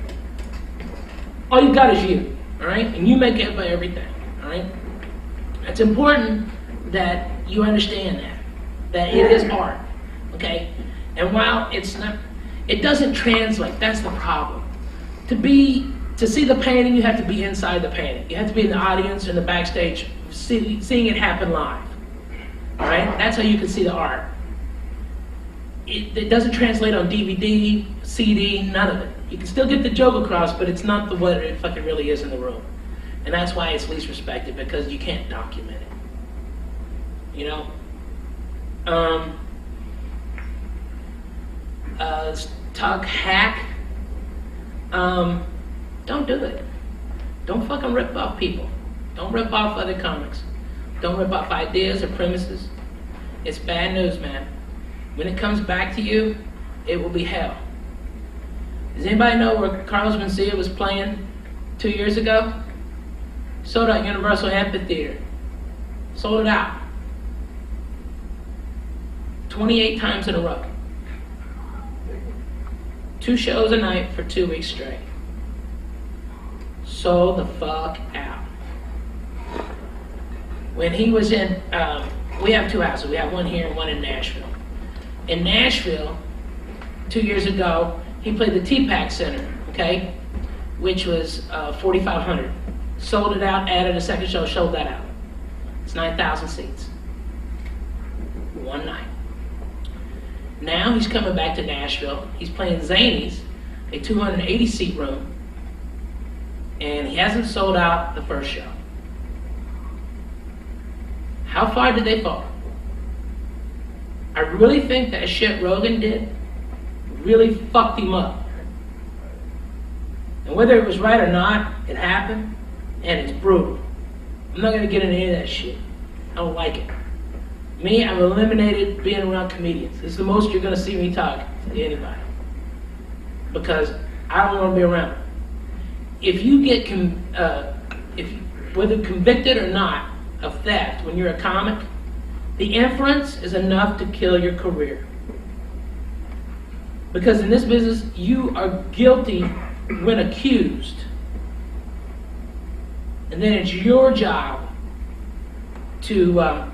All you got is you, all right? And you make it by everything, all right? It's important that you understand that it is art, okay? And while it's not, it doesn't translate, that's the problem. To see the painting, you have to be inside the painting. You have to be in the audience or in the backstage, seeing it happen live, all right? That's how you can see the art. It doesn't translate on DVD, CD, none of it. You can still get the joke across, but it's not what it fucking really is in the room. And that's why it's least respected, because you can't document it. You know? Talk hack. Don't do it. Don't fucking rip off people. Don't rip off other comics. Don't rip off ideas or premises. It's bad news, man. When it comes back to you, it will be hell. Does anybody know where Carlos Mencia was playing 2 years ago? Sold out Universal Amphitheater. Sold it out. 28 times in a row. 2 shows a night for 2 weeks straight. Sold the fuck out. When he was in, we have 2 houses. We have one here and one in Nashville. In Nashville, 2 years ago, he played the T-Pack Center, okay, which was 4,500. Sold it out, added a second show, sold that out. It's 9,000 seats. One night. Now he's coming back to Nashville. He's playing Zanies, a 280-seat room, and he hasn't sold out the first show. How far did they fall? I really think that shit Rogan did really fucked him up. And whether it was right or not, it happened, and it's brutal. I'm not gonna get into any of that shit. I don't like it. Me, I've eliminated being around comedians. This is the most you're gonna see me talk to anybody. Because I don't wanna be around them. If you get, whether convicted or not of theft when you're a comic, the inference is enough to kill your career. Because in this business, you are guilty when accused. And then it's your job to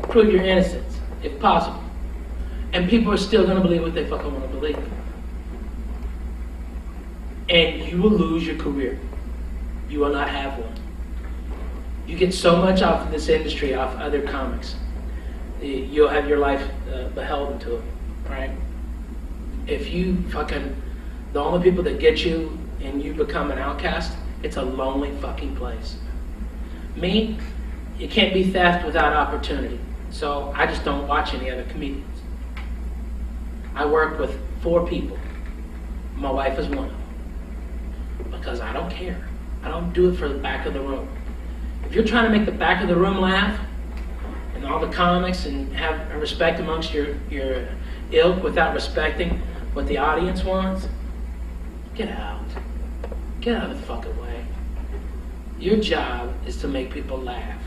prove your innocence, if possible. And people are still going to believe what they fucking want to believe. And you will lose your career. You will not have one. You get so much off of this industry, off other comics. You'll have your life beholden to it, right? If you fucking, the only people that get you and you become an outcast, it's a lonely fucking place. Me, it can't be theft without opportunity. So I just don't watch any other comedians. I work with 4 people. My wife is one of them. Because I don't care. I don't do it for the back of the room. If you're trying to make the back of the room laugh, and all the comics, and have a respect amongst your ilk without respecting what the audience wants, get out. Get out of the fucking way. Your job is to make people laugh.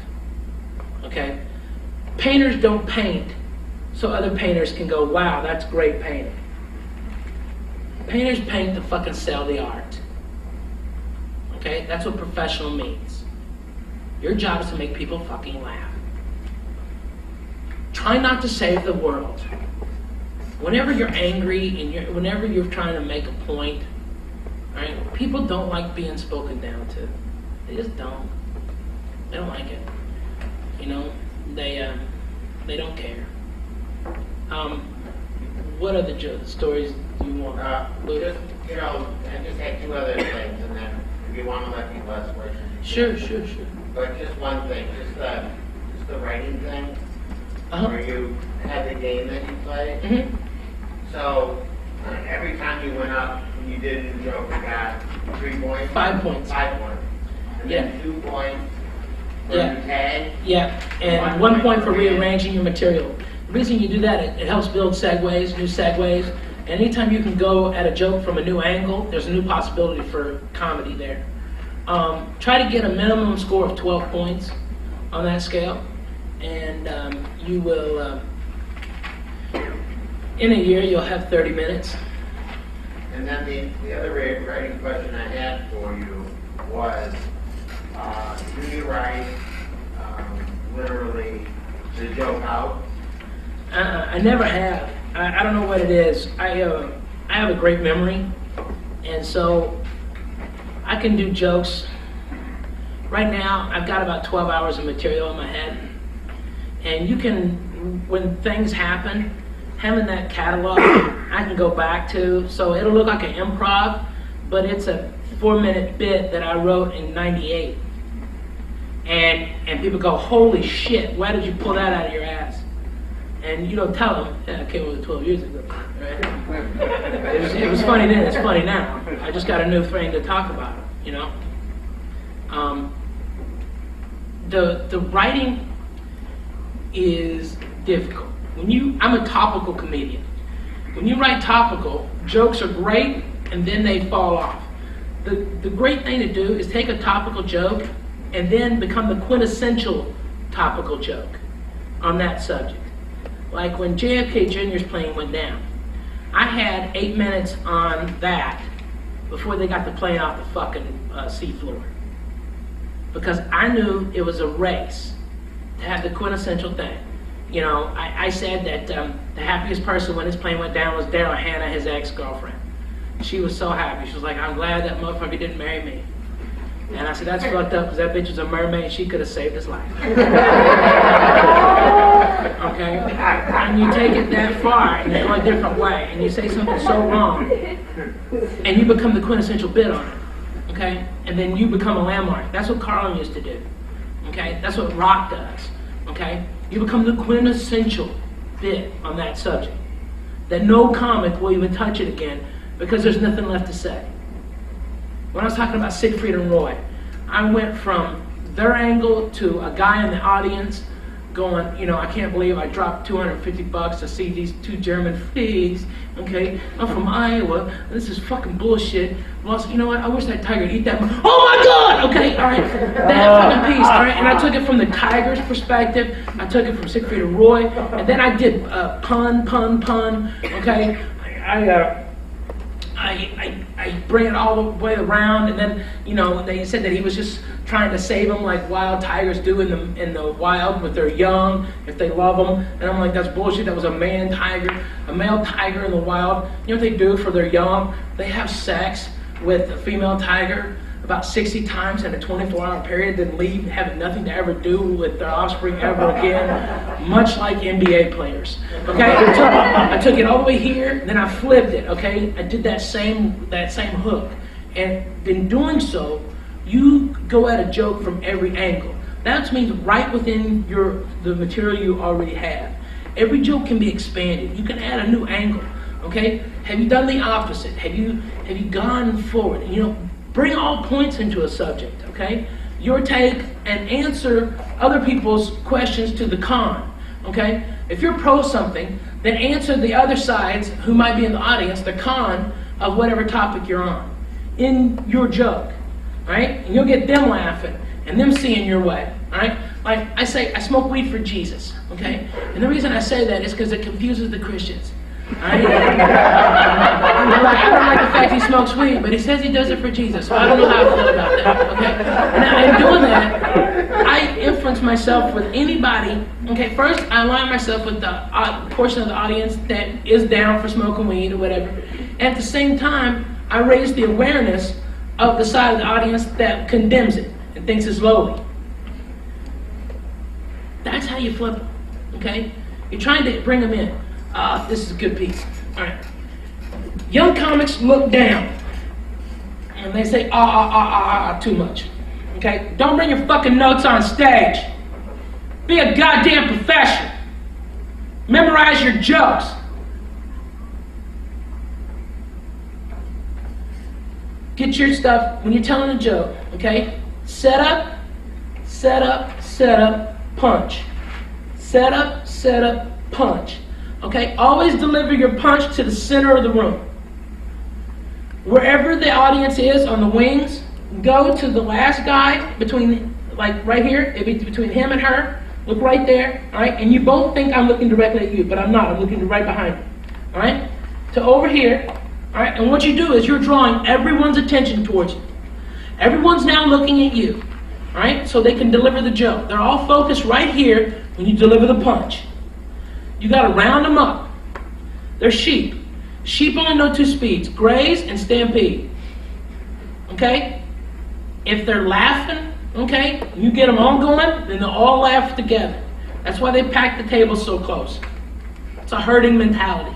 Okay? Painters don't paint so other painters can go, wow, that's great painting. Painters paint to fucking sell the art. Okay? That's what professional means. Your job is to make people fucking laugh. Try not to save the world. Whenever you're angry and whenever you're trying to make a point, right? People don't like being spoken down to. They just don't. They don't like it. You know, they don't care. What other stories do you want? Just, you know, I just had 2 other things, and then if you want to let people ask questions. Sure. But just one thing, just the writing thing, where you had the game that you played. Mm-hmm. So every time you went up and you did a joke, you got 3 points? 5 points. 5 points. And then 2 points for Yeah. your tag? Yeah, and 1 point for rearranging your material. reason you do that, it helps build segues, new segues. Anytime you can go at a joke from a new angle, there's a new possibility for comedy there. Try to get a minimum score of 12 points on that scale, and you will, in a year, you'll have 30 minutes. And then the other writing question I had for you was, do you write literally the joke out? I never have. I don't know what it is. I have a great memory, and so I can do jokes. Right now, I've got about 12 hours of material in my head, and you can, when things happen, having that catalog, I can go back to, so it'll look like an improv, but it's a 4-minute bit that I wrote in '98. And people go, holy shit, why did you pull that out of your ass? And you don't tell them, yeah, I came with it 12 years ago, right? It was funny then, it's funny now. I just got a new thing to talk about, you know? The writing is difficult. I'm a topical comedian. When you write topical, jokes are great and then they fall off. The great thing to do is take a topical joke and then become the quintessential topical joke on that subject. Like when JFK Jr.'s plane went down, I had 8 minutes on that before they got the plane off the fucking seafloor. Because I knew it was a race to have the quintessential thing. You know, I said that the happiest person when his plane went down was Daryl Hannah, his ex-girlfriend. She was so happy. She was like, I'm glad that motherfucker didn't marry me. And I said, that's fucked up because that bitch was a mermaid. She could have saved his life. Okay? And you take it that far and you go a different way and you say something so wrong and you become the quintessential bit on it. Okay? And then you become a landmark. That's what Carlin used to do. Okay? That's what rock does. Okay? You become the quintessential bit on that subject. That no comic will even touch it again because there's nothing left to say. When I was talking about Siegfried and Roy, I went from their angle to a guy in the audience going, you know, I can't believe I dropped $250 to see these two German fleas, okay? I'm from Iowa, this is fucking bullshit. Well, you know what, I wish that tiger would eat that. Oh my God, okay, all right, that fucking piece, all right? And I took it from the tiger's perspective, I took it from Siegfried and Roy, and then I did pun, okay? I bring it all the way around, and then, you know, they said that he was just trying to save them like wild tigers do in the wild with their young, if they love them. And I'm like, that's bullshit. That was a male tiger in the wild. You know what they do for their young? They have sex with a female tiger about 60 times in a 24-hour period, then leave, having nothing to ever do with their offspring ever again, much like NBA players. Okay, I took it all the way here, then I flipped it. Okay, I did that same hook, and in doing so, you go at a joke from every angle. That means right within the material you already have. Every joke can be expanded. You can add a new angle. Okay, have you done the opposite? Have you gone forward? You know. Bring all points into a subject, okay? Your take and answer other people's questions to the con, okay? If you're pro something, then answer the other sides who might be in the audience, the con of whatever topic you're on in your joke, right? And you'll get them laughing and them seeing your way, all right? Like I say, I smoke weed for Jesus, okay? And the reason I say that is because it confuses the Christians. I don't like the fact he smokes weed, but he says he does it for Jesus, so I don't know how I feel about that, okay? Now, in doing that, I influence myself with anybody, okay? First, I align myself with the portion of the audience that is down for smoking weed or whatever. And at the same time, I raise the awareness of the side of the audience that condemns it and thinks it's lowly. That's how you flip them, okay? You're trying to bring them in. This is a good piece. All right. Young comics look down and they say, too much. Okay? Don't bring your fucking notes on stage. Be a goddamn professional. Memorize your jokes. Get your stuff, when you're telling a joke, okay? Set up, punch. Set up, punch. Okay? Always deliver your punch to the center of the room. Wherever the audience is on the wings, go to the last guy between, like right here, it'd be between him and her. Look right there, all right? And you both think I'm looking directly at you, but I'm not. I'm looking right behind you, all right? To over here, all right? And what you do is you're drawing everyone's attention towards you. Everyone's now looking at you, all right? So they can deliver the joke. They're all focused right here when you deliver the punch. You got to round them up. They're sheep. Sheep only know two speeds, graze and stampede, okay? If they're laughing, okay, you get them all going, then they'll all laugh together. That's why they pack the table so close. It's a herding mentality.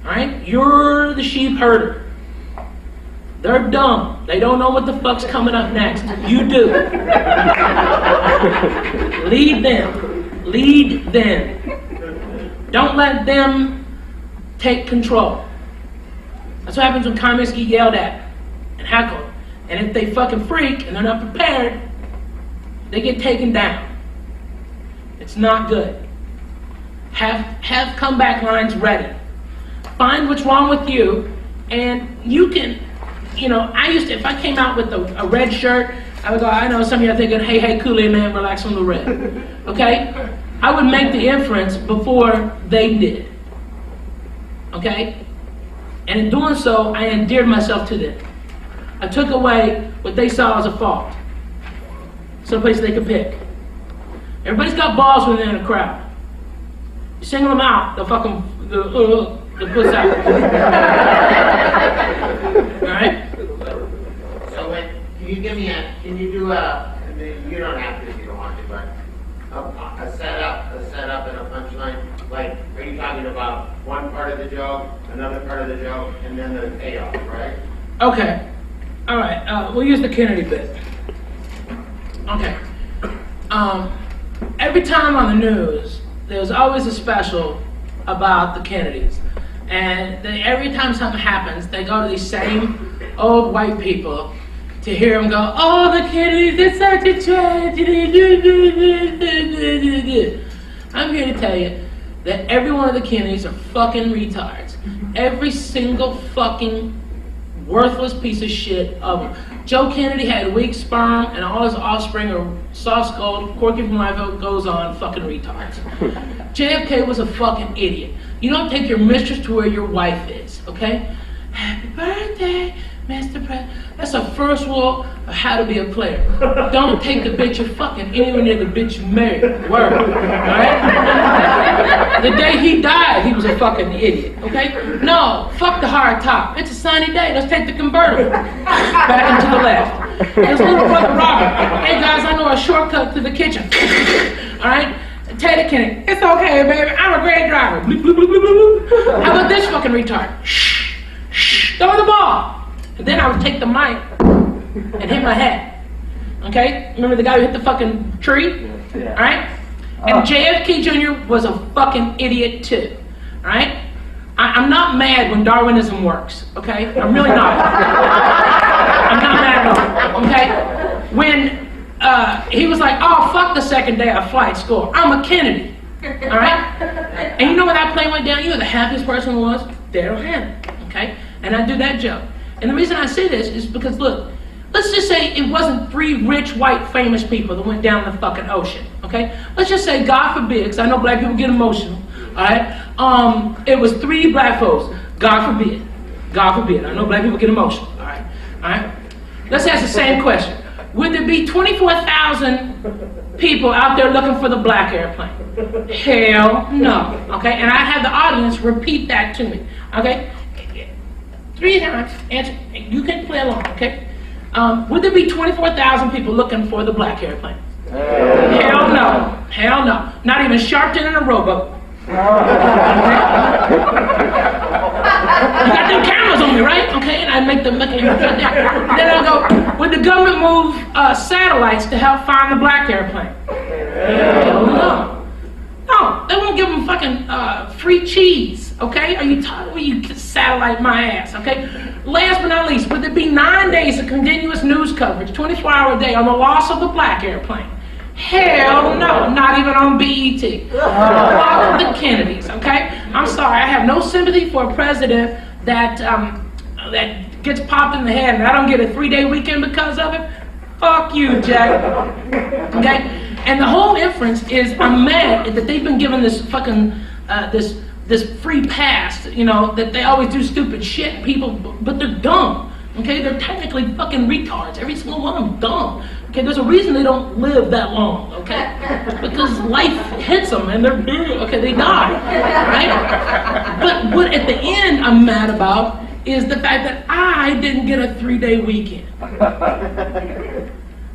All right? You're the sheep herder. They're dumb. They don't know what the fuck's coming up next. You do. Lead them. Lead them. Don't let them take control. That's what happens when comics get yelled at and heckled. And if they fucking freak and they're not prepared, they get taken down. It's not good. Have comeback lines ready. Find what's wrong with you, and you can, I used to, if I came out with a red shirt, I would go, I know some of you are thinking, hey, Kool-Aid man, relax on the red. Okay? I would make the inference before they did. Okay? And in doing so, I endeared myself to them. I took away what they saw as a fault. Someplace they could pick. Everybody's got balls when they're in a crowd. You single them out, they'll fucking, they'll puss out. Alright? So can you give me you don't have to if you don't want to, but a setup and a punchline? Like, are you talking about one part of the joke, another part of the joke, and then the payoff, right? Okay. All right. We'll use the Kennedy bit. Okay. Every time on the news, there's always a special about the Kennedys. And every time something happens, they go to these same old white people to hear them go, oh, the Kennedys, it's such a tragedy. I'm here to tell you that every one of the Kennedys are fucking retards. Every single fucking worthless piece of shit of them. Joe Kennedy had weak sperm, and all his offspring are soft-skulled, Corky from Live goes on, fucking retards. JFK was a fucking idiot. You don't take your mistress to where your wife is, okay? Happy birthday, Mr. President. That's the first rule of how to be a player. Don't take the bitch you're fucking anywhere near the bitch you married. Word. Alright? The day he died, he was a fucking idiot. Okay? No, fuck the hard top. It's a sunny day. Let's take the convertible. Back and to the left. His little brother Robert. Hey guys, I know a shortcut to the kitchen. Alright? Taylor Kennedy. It's okay, baby. I'm a great driver. How about this fucking retard? Shh. Shh. Throw the ball. And then I would take the mic and hit my head. Okay? Remember the guy who hit the fucking tree? Yeah. Alright? And JFK Jr. was a fucking idiot too. Alright? I'm not mad when Darwinism works. Okay? I'm really not. I'm not mad at all. Okay? When he was like, oh, fuck the second day of flight school. I'm a Kennedy. Alright? And you know when that plane went down? You know the happiest person was? Daryl Hannah. Okay? And I do that joke. And the reason I say this is because, look, let's just say it wasn't three rich, white, famous people that went down the fucking ocean, okay? Let's just say, God forbid, because I know black people get emotional, all right? It was three black folks. God forbid. God forbid. I know black people get emotional, all right? All right? Let's ask the same question. Would there be 24,000 people out there looking for the black airplane? Hell no, okay? And I have the audience repeat that to me, okay? 3 times, answer, you can play along, okay? Would there be 24,000 people looking for the black airplane? Hell no. Hell no. Not even Sharpton in a rowboat. You got them cameras on me, right? Okay, and I make them look at me right there. Then I'll go, would the government move satellites to help find the black airplane? Hell no. No, they won't give them fucking free cheese, okay? Are you talking where you satellite my ass, okay? Last but not least, would there be 9 days of continuous news coverage, 24-hour a day, on the loss of the black airplane? Hell no, not even on BET. Fuck the Kennedys, okay? I'm sorry, I have no sympathy for a president that that gets popped in the head and I don't get a 3-day weekend because of it. Fuck you, Jack. Okay? And the whole inference is I'm mad that they've been given this fucking this free pass, you know, that they always do stupid shit, people, but they're dumb. Okay, they're technically fucking retards. Every single one of them dumb. Okay, there's a reason they don't live that long. Okay, because life hits them and they're they die. Right? But what at the end I'm mad about is the fact that I didn't get a 3-day weekend.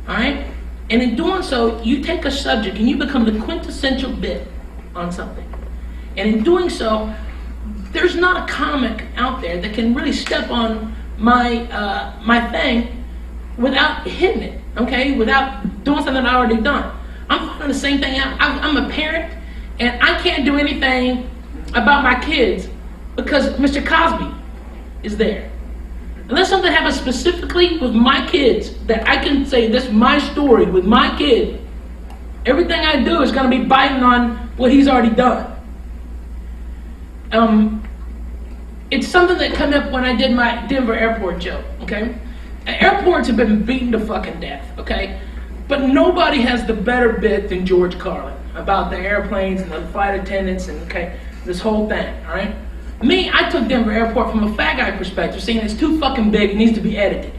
All right, and in doing so, you take a subject and you become the quintessential bit on something. And in doing so, there's not a comic out there that can really step on my thing without hitting it, okay? Without doing something I already done. I'm finding the same thing out. I'm a parent, and I can't do anything about my kids because Mr. Cosby is there. Unless something happens specifically with my kids that I can say this is my story with my kid, everything I do is going to be biting on what he's already done. It's something that came up when I did my Denver airport joke, okay? Airports have been beaten to fucking death, okay? But nobody has the better bit than George Carlin about the airplanes and the flight attendants and, okay, this whole thing, all right? Me, I took Denver airport from a fat guy perspective, saying it's too fucking big, it needs to be edited,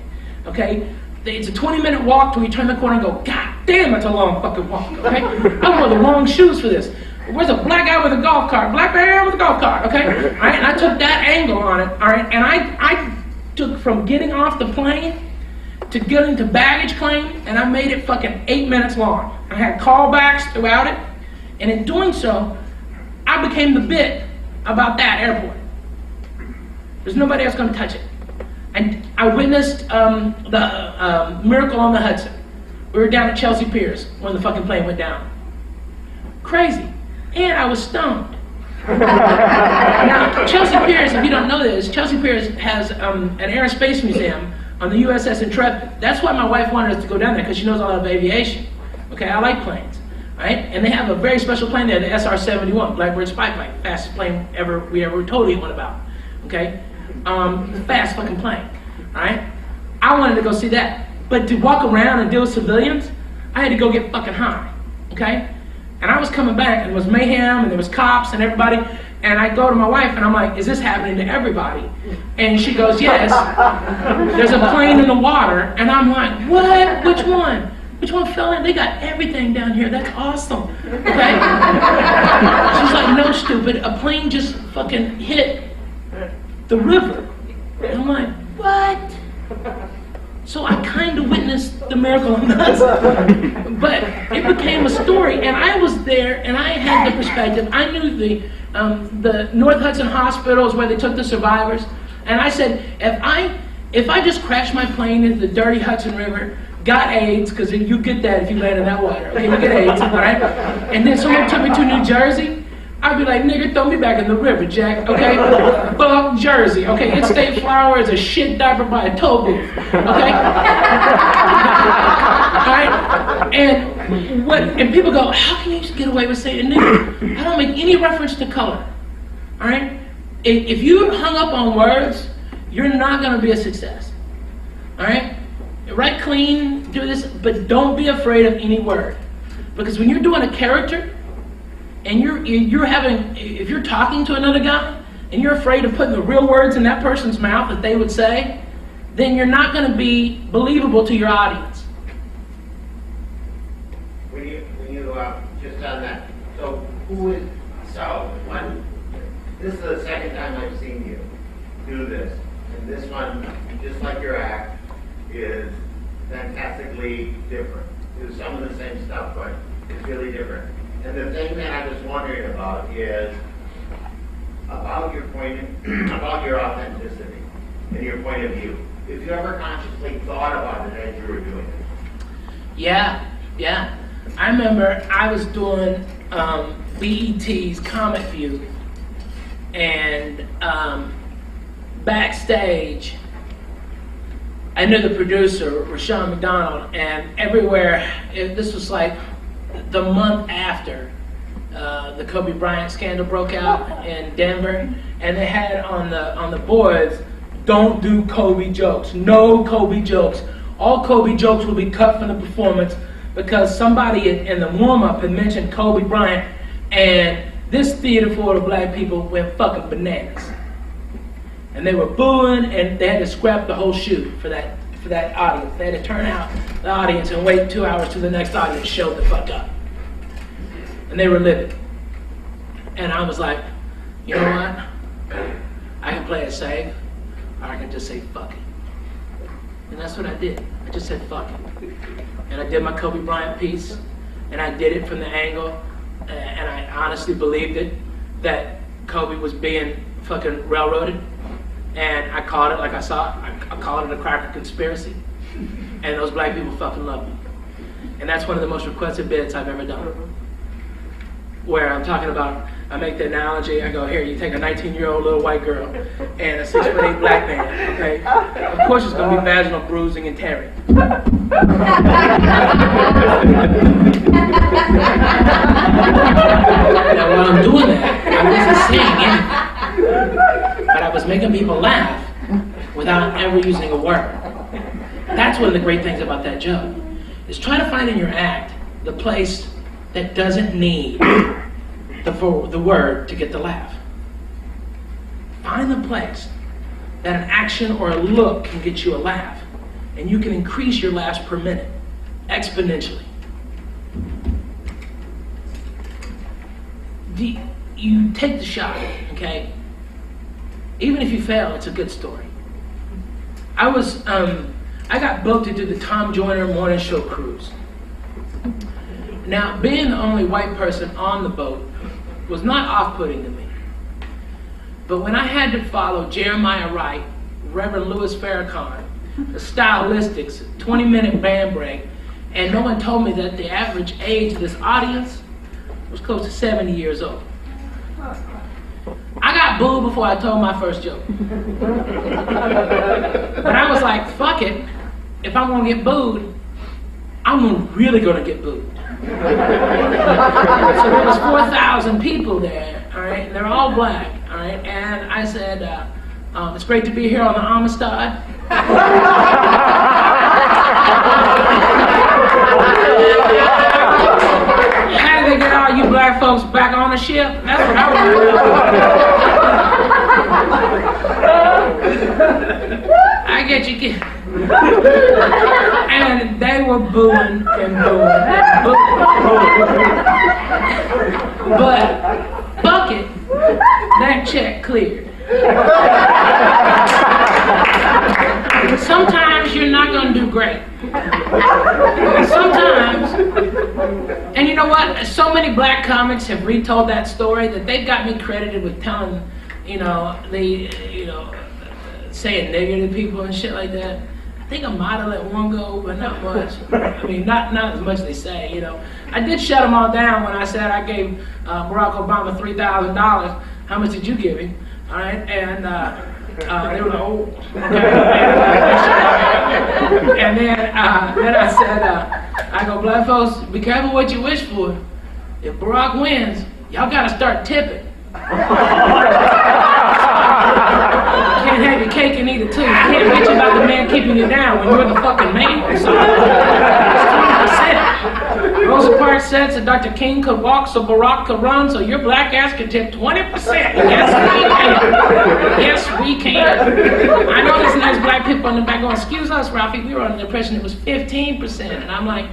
okay? It's a 20-minute walk till you turn the corner and go, God damn, that's a long fucking walk, okay? I wore the wrong shoes for this. Where's a black guy with a golf cart? Black guy with a golf cart, okay? All right, and I took that angle on it, all right? And I took from getting off the plane to getting to baggage claim, and I made it fucking 8 minutes long. I had callbacks throughout it, and in doing so, I became the bit about that airport. There's nobody else gonna touch it. And I witnessed the miracle on the Hudson. We were down at Chelsea Piers when the fucking plane went down. Crazy. And I was stoned. Now, Chelsea Piers, if you don't know this, Chelsea Piers has an air and space museum on the USS Intrepid. That's why my wife wanted us to go down there, because she knows a lot of aviation. Okay, I like planes, right? And they have a very special plane there, the SR-71, Blackbird spy plane, fastest plane we ever told anyone about. Okay, fast fucking plane, all right? I wanted to go see that, but to walk around and deal with civilians, I had to go get fucking high. Okay. And I was coming back, and there was mayhem, and there was cops and everybody, and I go to my wife, and I'm like, is this happening to everybody? And she goes, yes. There's a plane in the water, and I'm like, what? Which one? Which one fell in? They got everything down here. That's awesome. Okay? She's like, no, stupid. A plane just fucking hit the river. And I'm like, what? So I kind of witnessed the miracle on the Hudson, but it became a story, and I was there, and I had the perspective. I knew the North Hudson hospitals where they took the survivors, and I said, if I just crashed my plane into the dirty Hudson River, got AIDS, because you get that if you land in that water, okay, you get AIDS, all right? And then someone took me to New Jersey, I'd be like, nigga, throw me back in the river, Jack, okay? Fuck Jersey, okay? It's State Flower is a shit diaper by a toll booth, okay? Alright? And people go, how can you just get away with saying nigga? I don't make any reference to color, alright? If you hung up on words, you're not gonna be a success, alright? Write clean, do this, but don't be afraid of any word. Because when you're doing a character, and if you're talking to another guy and you're afraid of putting the real words in that person's mouth that they would say, then you're not going to be believable to your audience. When you just on that, this is the second time I've seen you do this, and this one, just like your act, is fantastically different. Do some of the same stuff, but it's really different. And the thing that I was wondering about is about your authenticity and your point of view. If you ever consciously thought about it as you were doing it. Yeah. I remember I was doing BET's Comic View, and backstage, I knew the producer, Rashawn McDonald, and everywhere, this was like the month after the Kobe Bryant scandal broke out in Denver, and they had on the boards, "Don't do Kobe jokes. No Kobe jokes. All Kobe jokes will be cut from the performance," because somebody in the warm-up had mentioned Kobe Bryant, and this theater full of black people went fucking bananas. And they were booing, and they had to scrap the whole shoot for that audience. They had to turn out the audience and wait 2 hours till the next audience showed the fuck up. And they were livid. And I was like, you know what? I can play it safe, or I can just say fuck it. And that's what I did. I just said fuck it. And I did my Kobe Bryant piece, and I did it from the angle, and I honestly believed it, that Kobe was being fucking railroaded. And I called it like I saw it. I called it a cracker conspiracy. And those black people fucking love me. And that's one of the most requested bits I've ever done. Where I'm talking about, I make the analogy, I go, here, you take a 19-year-old little white girl and a 6'8" black man, okay? Of course it's gonna be vaginal bruising and tearing. Now while I'm doing that, I wasn't saying anything. But I was making people laugh without ever using a word. That's one of the great things about that joke, is try to find in your act the place that doesn't need the word to get the laugh. Find the place that an action or a look can get you a laugh, and you can increase your laughs per minute exponentially. You take the shot, okay? Even if you fail, it's a good story. I got booked to do the Tom Joyner morning show cruise. Now, being the only white person on the boat was not off-putting to me. But when I had to follow Jeremiah Wright, Reverend Louis Farrakhan, the Stylistics, 20-minute band break, and no one told me that the average age of this audience was close to 70 years old. I got booed before I told my first joke. But I was like, fuck it. If I'm gonna get booed, I'm really gonna get booed. So there was 4,000 people there, all right? And they're all black, all right? And I said, it's great to be here on the Amistad. How do they get all you black folks back on the ship? That's what I want. I get you. And they were booing and booing and booing. But fuck it, that check cleared. Sometimes you're not gonna do great. Sometimes, and you know what? So many black comics have retold that story that they've got me credited with telling, saying nigger to people and shit like that. I think I might have let one go, but not much. I mean, not as much as they say, I did shut them all down when I said I gave Barack Obama $3,000. How much did you give him? All right, and they were like, oh, okay. And then I said, I go, black folks, be careful what you wish for. If Barack wins, y'all gotta start tipping. Can't have your cake and eat it too. You can't bitch about the man keeping you down when you're the fucking man. So it's 20%. Rosa Parks said so Dr. King could walk so Barack could run, so your black ass could tip 20%. Yes, we can. I know there's nice black people in the back going, excuse us, Ralphie, we were under the impression it was 15%. And I'm like,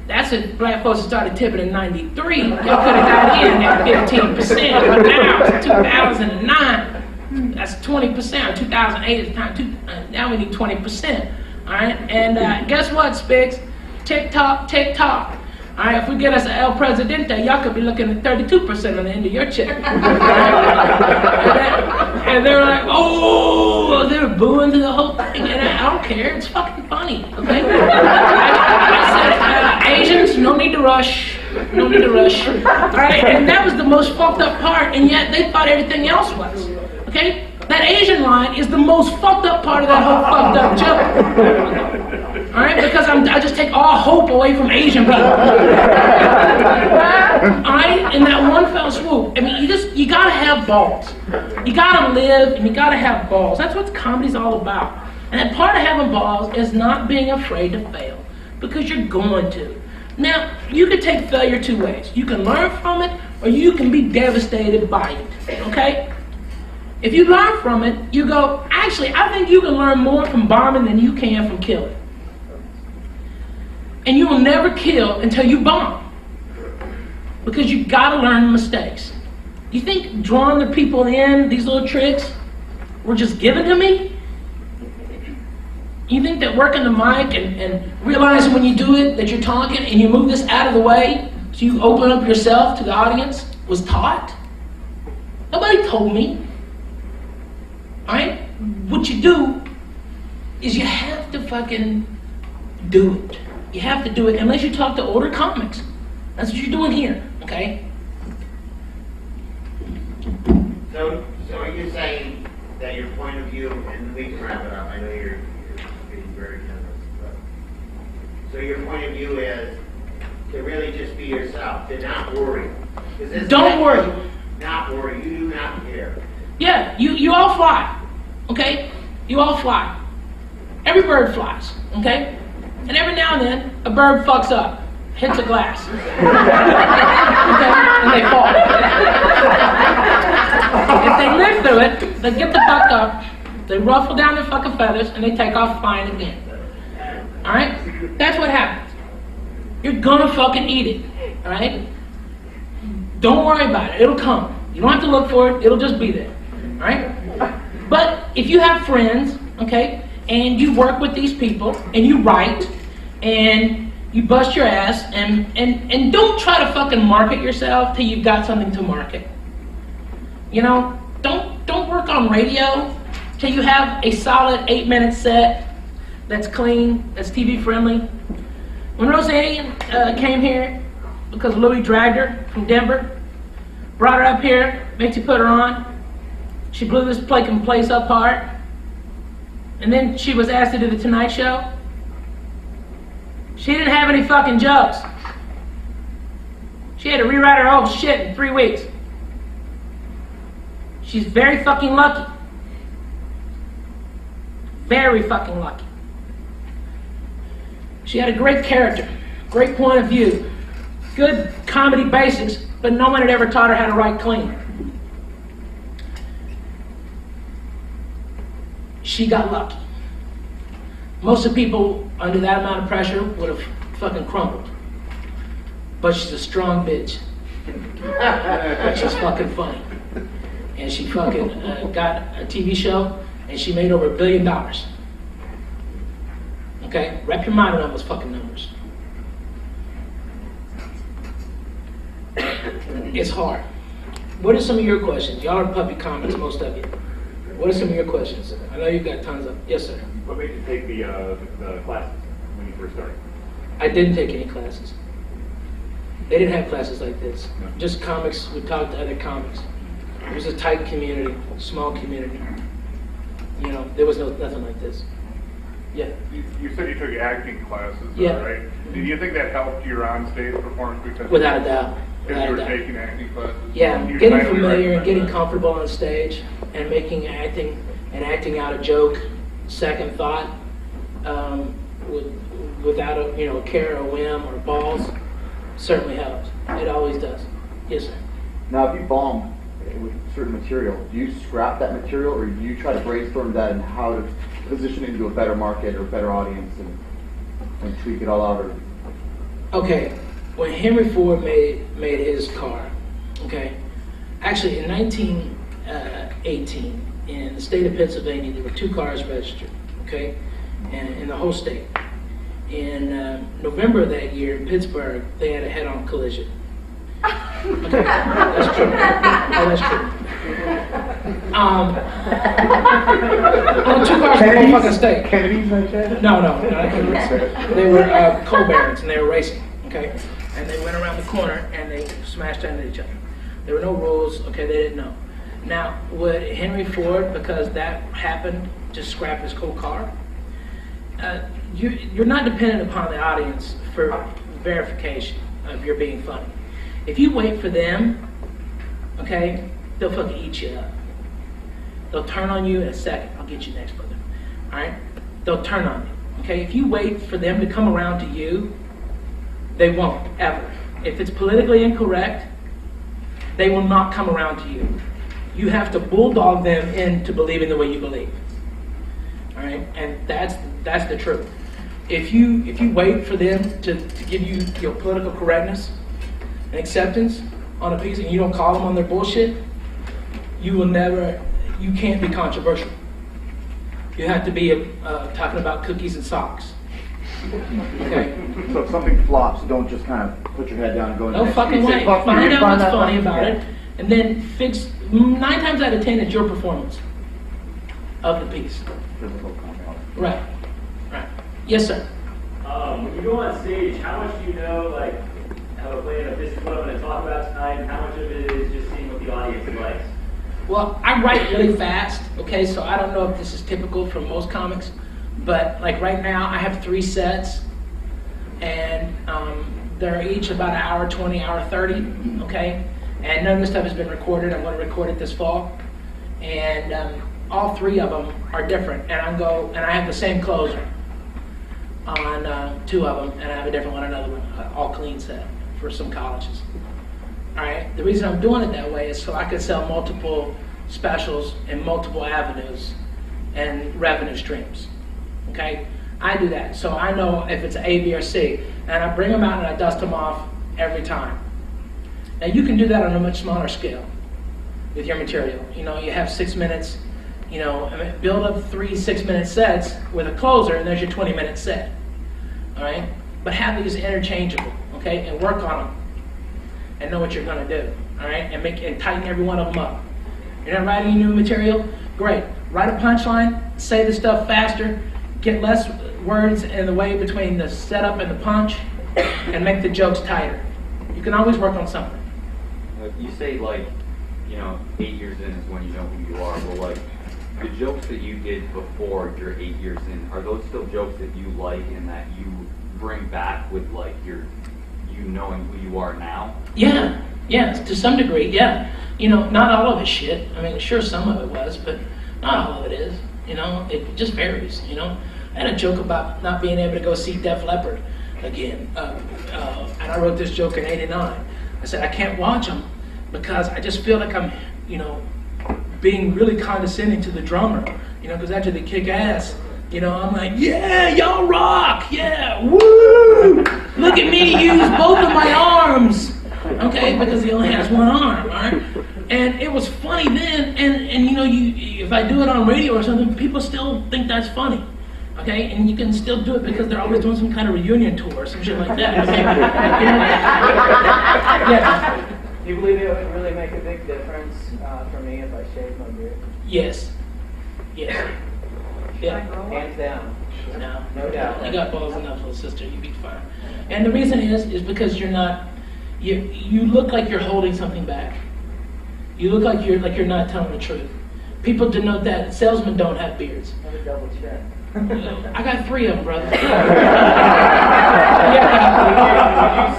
that's if black folks started tipping in 93. Y'all could have got in at 15%. But now it's 2009. That's 20%, or 2008 at the time. Now we need 20%. All right, and guess what, Spigs? TikTok. All right, if we get us an El Presidente, y'all could be looking at 32% on the end of your check. And they were like, oh, they were booing to the whole thing, and I don't care. It's fucking funny. Okay. I said, Asians, no need to rush. All right, and that was the most fucked up part, and yet they thought everything else was. Okay? That Asian line is the most fucked up part of that whole fucked up joke. All right, because I just take all hope away from Asian people. All right, in that one fell swoop. I mean, you gotta have balls. You gotta live, and you gotta have balls. That's what comedy's all about. And part of having balls is not being afraid to fail, because you're going to. Now, you can take failure two ways. You can learn from it, or you can be devastated by it. Okay? If you learn from it, you go, actually, I think you can learn more from bombing than you can from killing. And you will never kill until you bomb. Because you gotta learn mistakes. You think drawing the people in, these little tricks, were just given to me? You think that working the mic and realizing when you do it that you're talking and you move this out of the way so you open up yourself to the audience was taught? Nobody told me. Alright? What you do is you have to fucking do it. You have to do it unless you talk to older comics. That's what you're doing here, okay? So are you saying that your point of view, and we can wrap it up, I know you're being very generous, but, so your point of view is to really just be yourself, to not worry. Don't worry. Not worry, you do not care. Yeah, you all fly, okay? You all fly. Every bird flies, okay? And every now and then, a bird fucks up, hits a glass. Okay? And they fall. If they live through it, they get the fuck up, they ruffle down their fucking feathers, and they take off flying again. Alright? That's what happens. You're gonna fucking eat it. Alright? Don't worry about it. It'll come. You don't have to look for it. It'll just be there. Alright? But if you have friends, okay, and you work with these people, and you write, and you bust your ass, and don't try to fucking market yourself till you've got something to market. You know, don't work on radio till you have a solid 8-minute set that's clean, that's TV friendly. When Roseanne came here, because Louis dragged her from Denver, brought her up here, made you put her on, she blew this place apart, and then she was asked to do the Tonight Show. She didn't have any fucking jokes. She had to rewrite her whole shit in 3 weeks. She's very fucking lucky. Very fucking lucky. She had a great character, great point of view, good comedy basics, but no one had ever taught her how to write clean. She got lucky. Most of the people under that amount of pressure would have fucking crumbled. But she's a strong bitch. She's fucking funny. And she fucking got a TV show, and she made over $1 billion. Okay? Wrap your mind around those fucking numbers. It's hard. What are some of your questions? Y'all are puppy comics, most of you. What are some of your questions? I know you've got tons of. Yes, sir. What made you take the classes when you first started? I didn't take any classes. They didn't have classes like this. Just comics. We talked to other comics. It was a tight community, small community. You know, there was nothing like this. Yeah. You said you took acting classes, Yeah. right? Did you think that helped your on-stage performance? Because Without a doubt. Because Without you a were doubt. taking acting classes? Yeah, You getting highly familiar and recommend getting that. comfortable on stage and making acting out a joke, second thought, without a care or whim or balls, certainly helps. It always does. Yes, sir. Now, if you bomb with certain material, do you scrap that material, or do you try to brainstorm that and how to position it into a better market or a better audience and tweak it all out? Or... Okay, when Henry Ford made his car, okay, actually in 1918 in the state of Pennsylvania there were 2 cars registered, okay, and in the whole state. In November of that year in Pittsburgh, they had a head-on collision. Okay, that's true. Oh, that's true. Well, 2 cars in the whole fucking state. Kennedy's like that? No, they were coal barons and they were racing, okay? And they went around the corner and they smashed into each other. There were no rules, okay, they didn't know. Now, would Henry Ford, because that happened, just scrap his whole car? you're not dependent upon the audience for verification of your being funny. If you wait for them, okay, they'll fucking eat you up. They'll turn on you in a second. I'll get you next, brother. All right? They'll turn on you. Okay? If you wait for them to come around to you, they won't, ever. If it's politically incorrect, they will not come around to you. You have to bulldog them into believing the way you believe. All right? And that's the truth. If you wait for them to give you your political correctness and acceptance on a piece and you don't call them on their bullshit, you can't be controversial. You have to be talking about cookies and socks. Okay? So if something flops, don't just kind of put your head down and go in the No next fucking piece, say, way. "Fuck you, Find you out find what's that funny about Yeah. it, and then fix. 9 times out of 10, it's your performance of the piece. Physical compound. Right. Right. Yes, sir. When you go on stage, how much do you know, like, how to play, this is what I'm going to talk about tonight, and how much of it is just seeing what the audience likes? Well, I write really fast, okay, so I don't know if this is typical for most comics, but like right now I have 3 sets, and they're each about an hour 20, hour 30, okay, and none of this stuff has been recorded. I'm going to record it this fall, and all 3 of them are different, and I have the same closer on 2 of them, and I have a different one, another one, all clean set for some colleges. All right. The reason I'm doing it that way is so I can sell multiple specials in multiple avenues and revenue streams. Okay. I do that, so I know if it's A, B, or C, and I bring them out and I dust them off every time. Now you can do that on a much smaller scale with your material. You know, you have 6 minutes. You know, build up 3 6-minute sets with a closer, and there's your 20-minute set. All right. But have these interchangeable. Okay, and work on them. And know what you're going to do, all right? And tighten every one of them up. You're not writing new material? Great. Write a punchline, say the stuff faster, get less words in the way between the setup and the punch, and make the jokes tighter. You can always work on something. You say, like, 8 years in is when you know who you are. Well, like, the jokes that you did before you're 8 years in, are those still jokes that you like and that you bring back with, like, you knowing who you are now? Yeah, to some degree, yeah. Not all of it's shit. I mean, sure, some of it was, but not all of it is. It just varies. I had a joke about not being able to go see Def Leppard again, and I wrote this joke in '89. I said I can't watch them because I just feel like I'm, being really condescending to the drummer. Because after they kick ass, I'm like, yeah, y'all rock, yeah, woo! Look at me use both of my arms, okay? Because he only has one arm, all right? And it was funny then, and if I do it on radio or something, people still think that's funny, okay? And you can still do it because they're always doing some kind of reunion tour or some shit like that, okay? Yeah. Do you believe it would really make a big difference for me if I shaved my beard? Yes. Yeah. Hands down. No doubt. You got balls enough, little sister. You be fine. And the reason is because you're not. You look like you're holding something back. You look like you're not telling the truth. People denote that. Salesmen don't have beards. Let me double check. I got 3 of them, brother. Would you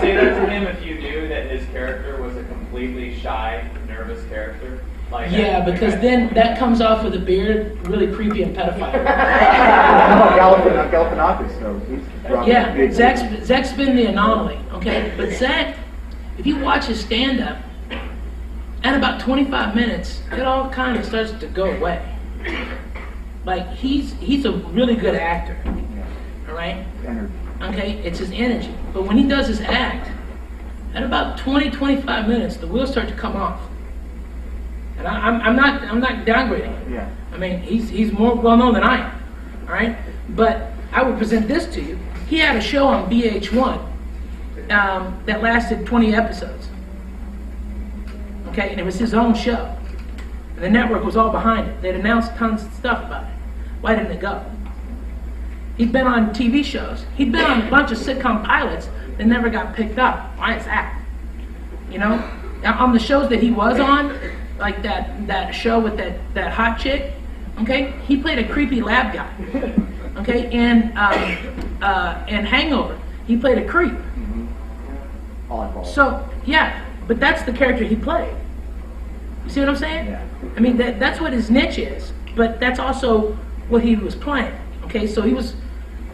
say that to him if you knew that his character was a completely shy, nervous character? Yeah, because then that comes off with a beard, really creepy and pedophile. Galifianakis knows. He's dropping Yeah, big- Zach's been the anomaly, okay? But Zach, if you watch his stand-up, at about 25 minutes, it all kind of starts to go away. Like, he's a really good actor, all right? Energy. Okay, it's his energy. But when he does his act, at about 20-25 minutes, the wheels start to come off. And I'm not downgrading him. Yeah. I mean, he's more well known than I am. All right, but I would present this to you. He had a show on VH1 that lasted 20 episodes. Okay, and it was his own show, and the network was all behind it. They'd announced tons of stuff about it. Why didn't it go? He'd been on TV shows. He'd been on a bunch of sitcom pilots that never got picked up. Why is that? Now, on the shows that he was on, like that show with that hot chick, okay, he played a creepy lab guy. Okay, and Hangover, he played a creep. Oddball. So yeah, but that's the character he played. You see what I'm saying? Yeah. I mean, that's what his niche is, but that's also what he was playing. Okay, so he was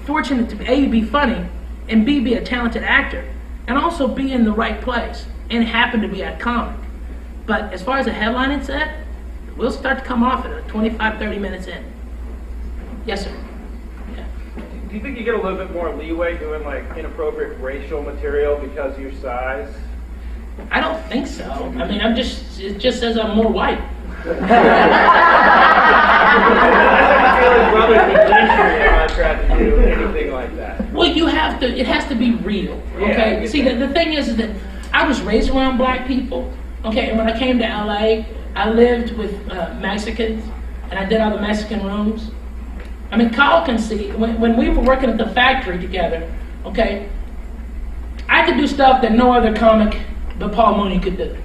fortunate to A, be funny, and B, be a talented actor, and also be in the right place, and happen to be a comic. But as far as a headlining set, we'll start to come off at 25, 30 minutes in. Yes, sir. Yeah. Do you think you get a little bit more leeway doing like inappropriate racial material because of your size? I don't think so. I mean, it just says I'm more white. I feel like brothers with injury are not trying to do anything like that. Well, it has to be real, okay? Yeah, See, the thing is that I was raised around black people, okay? And when I came to LA, I lived with Mexicans, and I did all the Mexican rooms. I mean, Kyle can see, when we were working at the factory together, okay, I could do stuff that no other comic but Paul Mooney could do.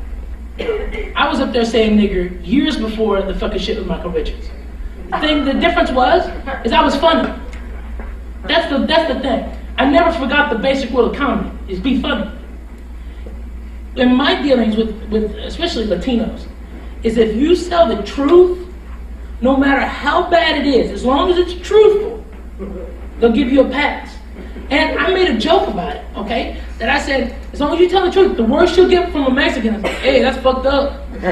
I was up there saying nigger years before the fucking shit with Michael Richards. The difference is I was funny. That's the thing. I never forgot the basic rule of comedy, is be funny. In my dealings with especially Latinos, is if you sell the truth, no matter how bad it is, as long as it's truthful, they'll give you a pass. And I made a joke about it, okay? That I said, as long as you tell the truth, the worst you'll get from a Mexican is, hey, that's fucked up. And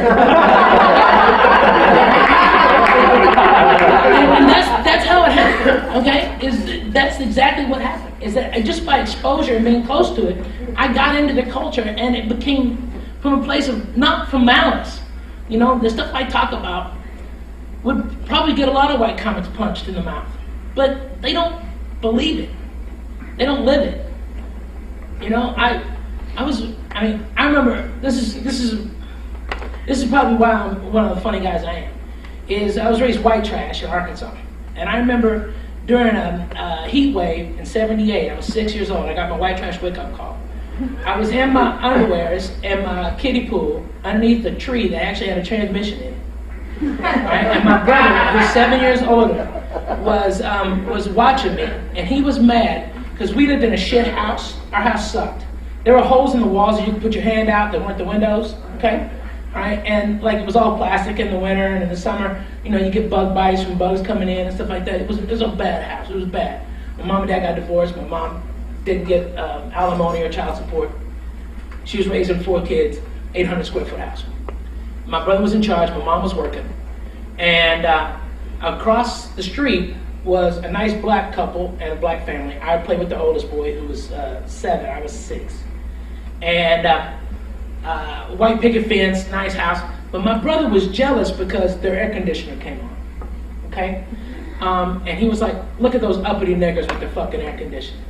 that's how it happened, okay? That's exactly what happened. Is that just by exposure and being close to it, I got into the culture, and it became from a place of, not from malice. You know, the stuff I talk about would probably get a lot of white comics punched in the mouth. But they don't believe it. They don't live it. You know, I remember, this is probably why I'm one of the funny guys I am, is I was raised white trash in Arkansas. And I remember during a heat wave in '78, I was 6 years old, I got my white trash wake-up call. I was in my underwears and my kiddie pool underneath a tree that actually had a transmission in it. Right? And my brother, who's 7 years older, was watching me, and he was mad because we lived in a shit house. Our house sucked. There were holes in the walls that you could put your hand out that weren't the windows, okay? All right, and like it was all plastic in the winter, and in the summer, you know, you get bug bites from bugs coming in and stuff like that. It was a bad house. It was bad. My mom and dad got divorced. My mom didn't get alimony or child support. She was raising 4 kids, 800 square foot house. My brother was in charge. My mom was working, and across the street was a nice black couple and a black family. I played with the oldest boy, who was 7. I was 6. And white picket fence, nice house. But my brother was jealous because their air conditioner came on. Okay? And he was like, look at those uppity niggers with their fucking air conditioning.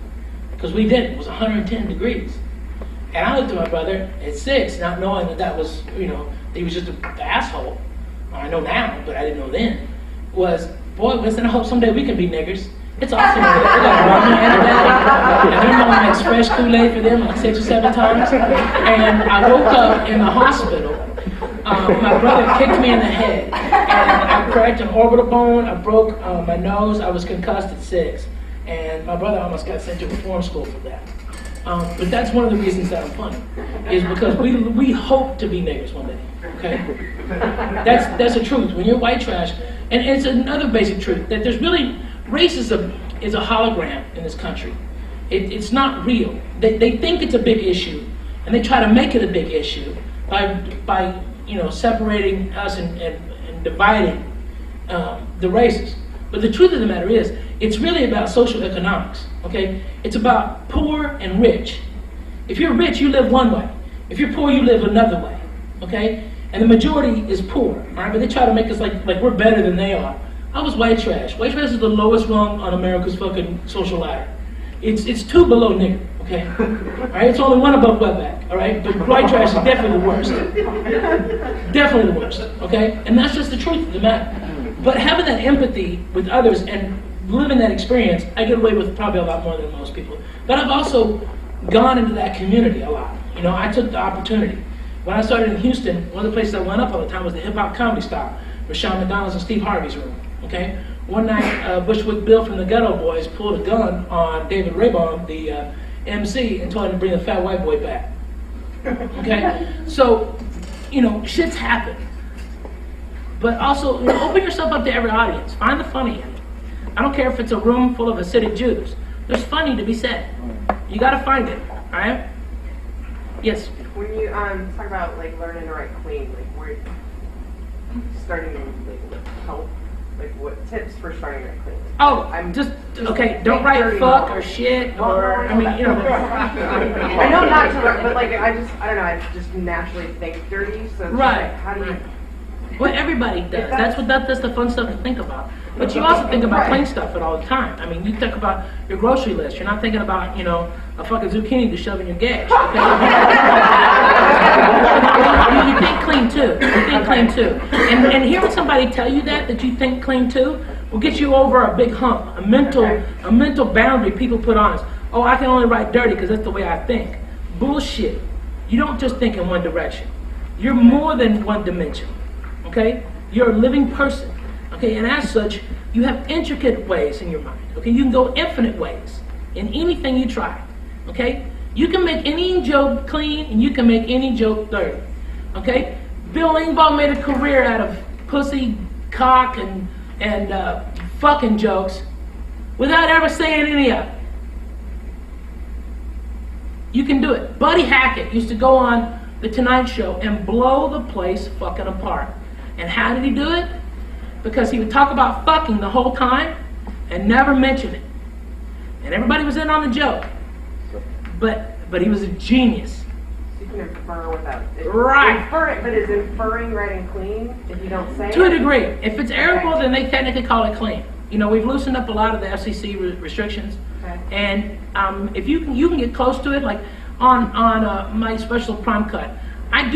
Because we didn't. It was 110 degrees. And I looked at my brother at 6, not knowing that was, you know, he was just an asshole. I know now, but I didn't know then. Boy, listen, I hope someday we can be niggers. It's awesome. We got rum and that. And their mom makes fresh Kool-Aid for them like 6 or 7 times. And I woke up in the hospital. My brother kicked me in the head. And I cracked an orbital bone. I broke my nose. I was concussed at 6. And my brother almost got sent to reform school for that. But that's one of the reasons that I'm funny, is because we hope to be niggers one day. Okay? That's the truth. When you're white trash, and it's another basic truth, that there's really, racism is a hologram in this country. It's not real. They think it's a big issue, and they try to make it a big issue by you know, separating us and dividing the races. But the truth of the matter is, it's really about social economics, okay? It's about poor and rich. If you're rich, you live one way. If you're poor, you live another way, okay? And the majority is poor, all right? But they try to make us like we're better than they are. I was white trash. White trash is the lowest rung on America's fucking social ladder. It's 2 below nigger, okay? All right, it's only 1 above wetback, all right? But white trash is definitely the worst. Definitely the worst, okay? And that's just the truth of the matter. But having that empathy with others and living that experience, I get away with probably a lot more than most people. But I've also gone into that community a lot. You know, I took the opportunity. When I started in Houston, one of the places I went up all the time was the hip hop comedy style, Rashawn McDonald's and Steve Harvey's room, okay? one night, Bushwick Bill from the Ghetto Boys pulled a gun on David Raybon, the MC, and told him to bring the fat white boy back. Okay? So, shit's happen. But also, open yourself up to every audience. Find the funny in it. I don't care if it's a room full of Hasidic Jews. There's funny to be said. You gotta find it, all right? Yes? When you talk about like learning to write clean, like where starting like help, like what tips for starting to write clean? Oh, I'm don't write fuck or shit or, I know not to write, but like I don't know, I just naturally think dirty, so it's right. Like, how do you... Well, everybody does. That's the fun stuff to think about. But you also think about clean stuff all the time. I mean, you think about your grocery list. You're not thinking about, a fucking zucchini to shove in your gash. Okay? you think clean too. You think clean too. And hearing somebody tell you that you think clean too will get you over a big hump, a mental boundary people put on us. Oh, I can only write dirty because that's the way I think. Bullshit. You don't just think in one direction. You're more than one dimension. Okay? You're a living person. Okay? And as such, you have intricate ways in your mind. Okay? You can go infinite ways in anything you try. Okay? You can make any joke clean and you can make any joke dirty. Okay? Bill Engvall made a career out of pussy, cock, and fucking jokes without ever saying any of it. You can do it. Buddy Hackett used to go on The Tonight Show and blow the place fucking apart. And how did he do it? Because he would talk about fucking the whole time and never mention it. And everybody was in on the joke. But he was a genius. So you can infer without it. Right. But is inferring writing clean if you don't say it? To a degree. If it's arable, then they technically call it clean. We've loosened up a lot of the FCC restrictions. Okay. And if you can get close to it, like on my special Prime Cut, I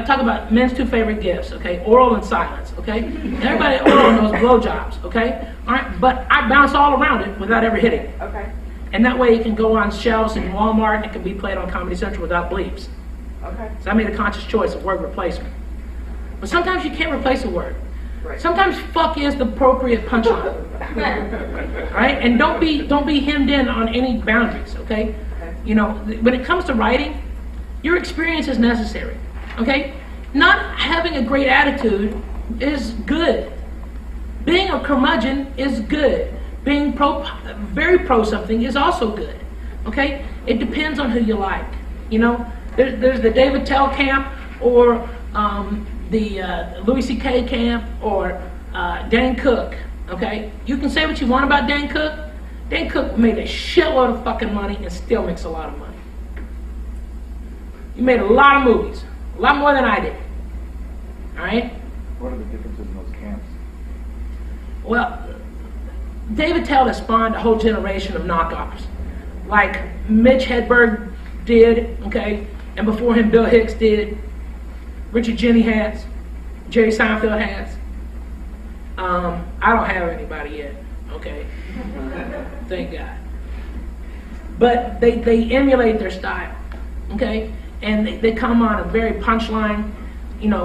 talk about men's two favorite gifts, okay? Oral and silence, okay? Everybody oral knows blowjobs, okay? All right, but I bounce all around it without ever hitting it. Okay. And that way it can go on shelves in Walmart and it can be played on Comedy Central without bleeps. Okay. So I made a conscious choice of word replacement. But sometimes you can't replace a word. Right. Sometimes fuck is the appropriate punchline. Right? And don't be hemmed in on any boundaries, okay? When it comes to writing, your experience is necessary, okay? Not having a great attitude is good. Being a curmudgeon is good. Being very pro something is also good, okay? It depends on who you like, There's the David Tell camp or the Louis C.K. camp or Dan Cook, okay? You can say what you want about Dan Cook. Dan Cook made a shitload of fucking money and still makes a lot of money. He made a lot of movies, a lot more than I did. All right? What are the differences in those camps? Well, David Tell has spawned a whole generation of knockoffs, like Mitch Hedberg did, okay, and before him Bill Hicks did, Richard Jeni has, Jerry Seinfeld has. I don't have anybody yet, okay? Thank God. But they emulate their style, okay? And they come on a very punchline,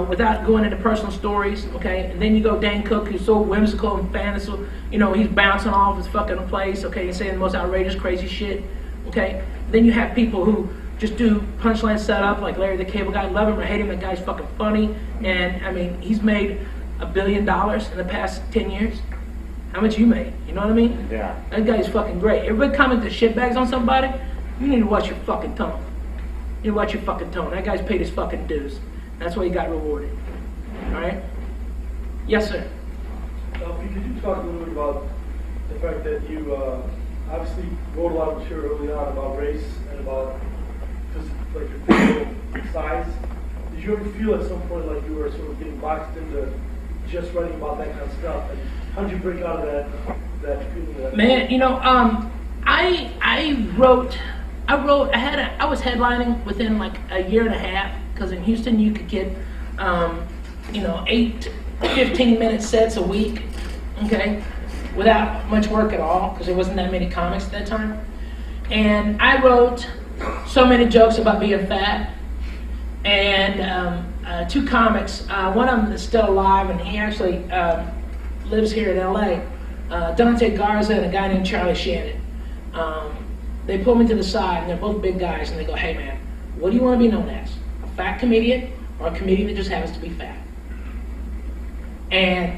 without going into personal stories, okay? And then you go Dan Cook, who's so whimsical and fanciful, he's bouncing off his fucking place, okay? He's saying the most outrageous, crazy shit, okay? Then you have people who just do punchline setup, like Larry the Cable Guy. Love him or hate him, that guy's fucking funny. And, I mean, he's made $1 billion in the past 10 years. How much you made? You know what I mean? Yeah. That guy's fucking great. Everybody comment the shitbags on somebody, you need to watch your fucking tone. You need to watch your fucking tone. That guy's paid his fucking dues. That's why he got rewarded. Alright? Yes, sir. Could you talk a little bit about the fact that you obviously wrote a lot of material early on about race and about just like your physical size? Did you ever feel at some point like you were sort of getting boxed into just writing about that kind of stuff? And how did you break out of that feeling? Man, I was headlining within like a year and a half, because in Houston you could get 8 15-minute sets a week, okay, without much work at all, because there wasn't that many comics at that time. And I wrote so many jokes about being fat, and 2 comics, one of them is still alive, and he actually lives here in LA, Dante Garza and a guy named Charlie Shannon. They pull me to the side, and they're both big guys, and they go, "Hey man, what do you want to be known as? A fat comedian or a comedian that just happens to be fat?" And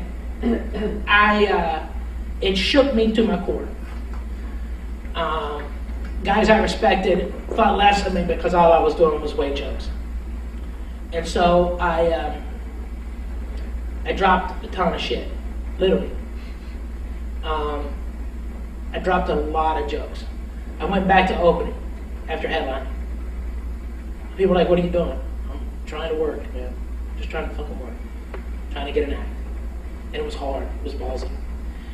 it shook me to my core. Guys I respected thought less of me because all I was doing was weight jokes. And so I dropped a ton of shit, literally. I dropped a lot of jokes. I went back to opening after headline. People were like, "What are you doing?" "I'm trying to work, man. Just trying to fucking work. Trying to get an act." And it was hard. It was ballsy.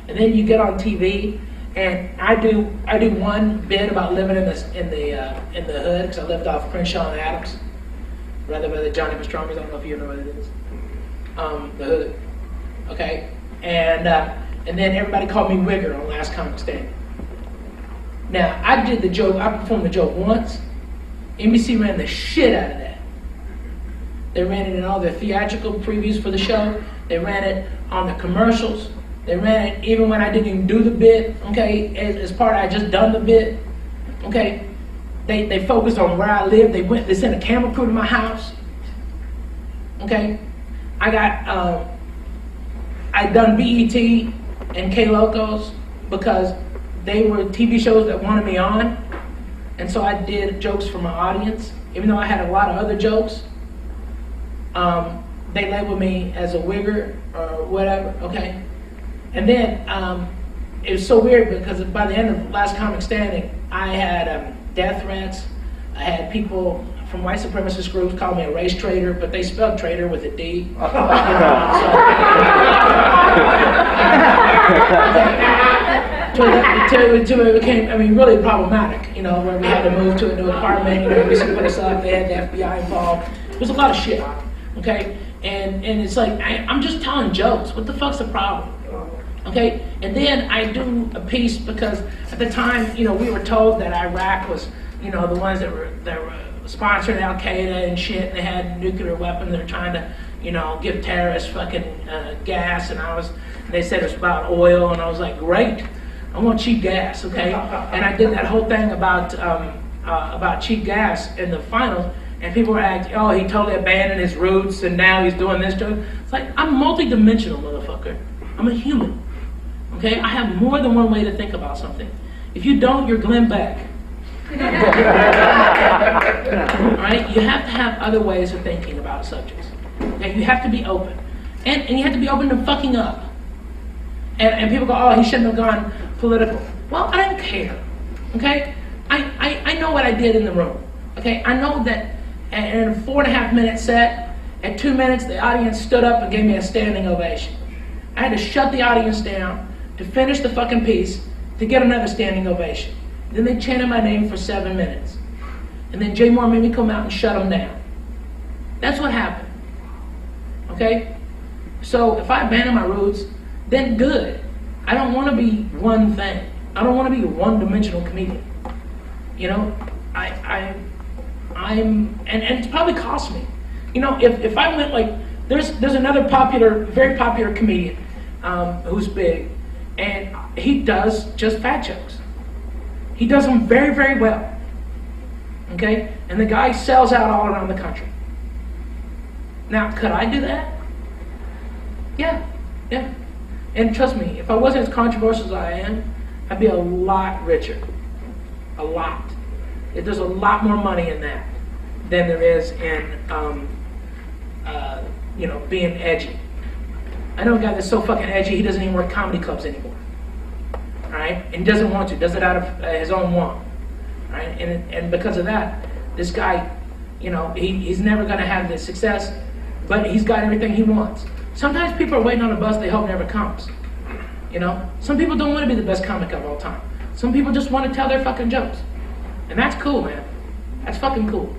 And then you get on TV, and I do one bit about living in the hood, because I lived off Crenshaw and Adams, rather by the Johnny Pastromis. I don't know if you know what it is. The hood. Okay? And then everybody called me Wigger on Last Comic Standing. Now, I performed the joke once. NBC ran the shit out of that. They ran it in all their theatrical previews for the show. They ran it on the commercials. They ran it even when I didn't even do the bit, okay, as part of I just done the bit, okay. They focused on where I live. They sent a camera crew to my house, okay. I done BET and K-Locos because they were TV shows that wanted me on, and so I did jokes for my audience, even though I had a lot of other jokes. They labeled me as a wigger or whatever, okay? And then it was so weird because by the end of Last Comic Standing, I had death threats. I had people from white supremacist groups call me a race traitor, but they spelled traitor with a D. It became, really problematic, where we had to move to a new apartment, we put us up, they had the FBI involved. It was a lot of shit, okay? And it's like, I'm just telling jokes. What the fuck's the problem? Okay? And then I do a piece because at the time, we were told that Iraq was, the ones that were sponsoring Al-Qaeda and shit, and they had nuclear weapons. They're trying to, give terrorists fucking gas, and they said it was about oil, and I was like, great, I want cheap gas, okay? And I did that whole thing about cheap gas in the finals. And people were acting, "Oh, he totally abandoned his roots and now he's doing this joke." It's like, I'm multi-dimensional, motherfucker. I'm a human, okay? I have more than one way to think about something. If you don't, you're Glenn Beck. All right? You have to have other ways of thinking about subjects. Okay? You have to be open. And you have to be open to fucking up. And people go, "Oh, he shouldn't have gone political." Well, I don't care, okay? I know what I did in the room, okay? I know that in a 4.5 minute set, at 2 minutes, the audience stood up and gave me a standing ovation. I had to shut the audience down to finish the fucking piece to get another standing ovation. Then they chanted my name for 7 minutes. And then Jay Moore made me come out and shut them down. That's what happened, okay? So if I abandon my roots, then good. I don't want to be one thing. I don't want to be a one-dimensional comedian. And it's probably cost me. If I went like, there's another very popular comedian who's big, and he does just fat jokes. He does them very, very well. Okay? And the guy sells out all around the country. Now, could I do that? Yeah. And trust me, if I wasn't as controversial as I am, I'd be a lot richer. A lot. There's a lot more money in that than there is in, being edgy. I know a guy that's so fucking edgy, he doesn't even work comedy clubs anymore. All right? And doesn't want to, does it out of his own want. All right? And because of that, this guy, he's never going to have the success, but he's got everything he wants. Sometimes people are waiting on a bus they hope never comes. Some people don't want to be the best comic of all time. Some people just want to tell their fucking jokes. And that's cool, man. That's fucking cool.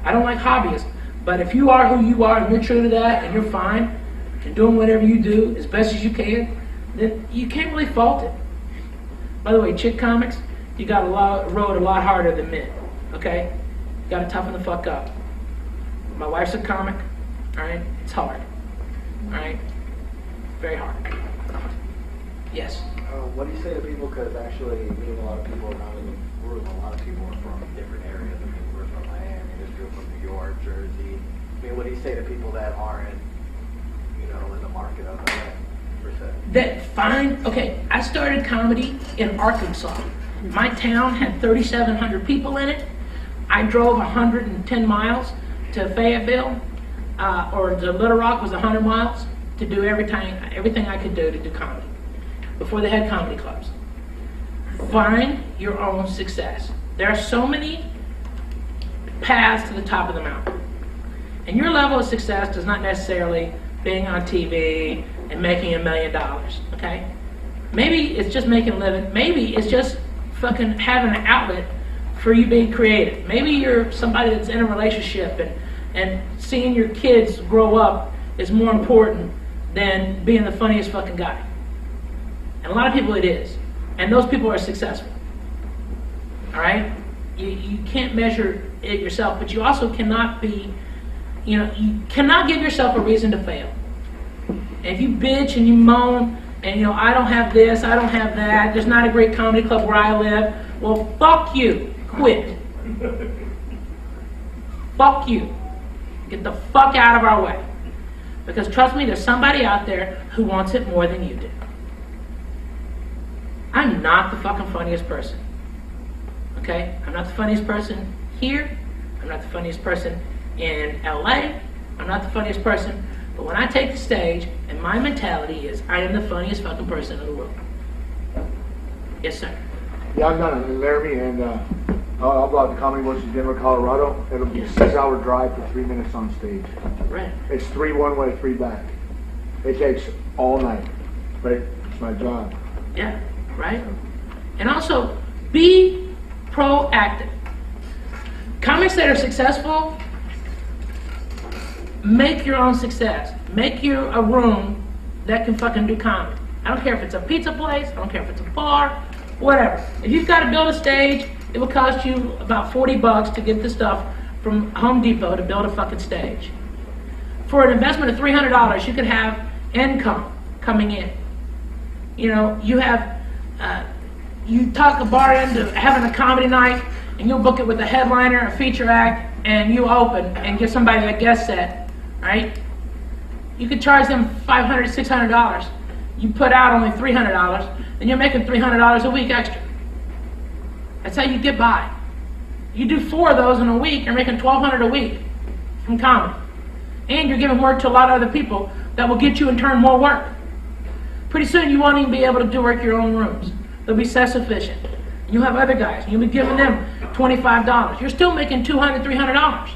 I don't like hobbyists, but if you are who you are and you're true to that and you're fine and doing whatever you do as best as you can, then you can't really fault it. By the way, chick comics, you got a road a lot harder than men, okay? You got to toughen the fuck up. My wife's a comic, all right? It's hard, all right? Very hard. Yes. What do you say to people? Because actually, meeting a lot of people around in the room, a lot of people are from different areas. I mean, we're from Miami, there's people from New York, Jersey. I mean, what do you say to people that aren't, in the market of LA, per se? Okay, I started comedy in Arkansas. My town had 3,700 people in it. I drove 110 miles to Fayetteville, or to Little Rock was 100 miles to do everything I could do to do comedy before they had comedy clubs. Find your own success. There are so many paths to the top of the mountain. And your level of success does not necessarily being on TV and making $1 million, okay? Maybe it's just making a living. Maybe it's just fucking having an outlet for you being creative. Maybe you're somebody that's in a relationship and seeing your kids grow up is more important than being the funniest fucking guy. And a lot of people it is. And those people are successful. All right? You can't measure it yourself, but you also cannot be, you cannot give yourself a reason to fail. And if you bitch and you moan and, I don't have this, I don't have that, there's not a great comedy club where I live, well, fuck you. Quit. Fuck you. Get the fuck out of our way. Because trust me, there's somebody out there who wants it more than you do. I'm not the fucking funniest person. Okay? I'm not the funniest person here. I'm not the funniest person in LA. I'm not the funniest person. But when I take the stage, and my mentality is, I am the funniest fucking person in the world. Yes, sir. Yeah, I'm done. I'm Laramie, and I'll go out to Comedy Works in Denver, Colorado. It'll be a 6-hour drive for 3 minutes on stage. Right. It's 3 one way, 3 back. It takes all night. But it's my job. Yeah, right? And also, be proactive. Comics that are successful, make your own success. Make you a room that can fucking do comedy. I don't care if it's a pizza place, I don't care if it's a bar, whatever. If you've got to build a stage, it will cost you about $40 to get the stuff from Home Depot to build a fucking stage. For an investment of $300, you could have income coming in. You have, you talk a bar into having a comedy night, and you'll book it with a headliner, a feature act, and you open and give somebody a guest set, right? You could charge them $500, $600. You put out only $300, then you're making $300 a week extra. That's how you get by. You do 4 of those in a week, you're making $1,200 a week from comedy. And you're giving work to a lot of other people that will get you in turn more work. Pretty soon you won't even be able to do work in your own rooms. They'll be self-sufficient. You'll have other guys, and you'll be giving them $25. You're still making $200, $300. All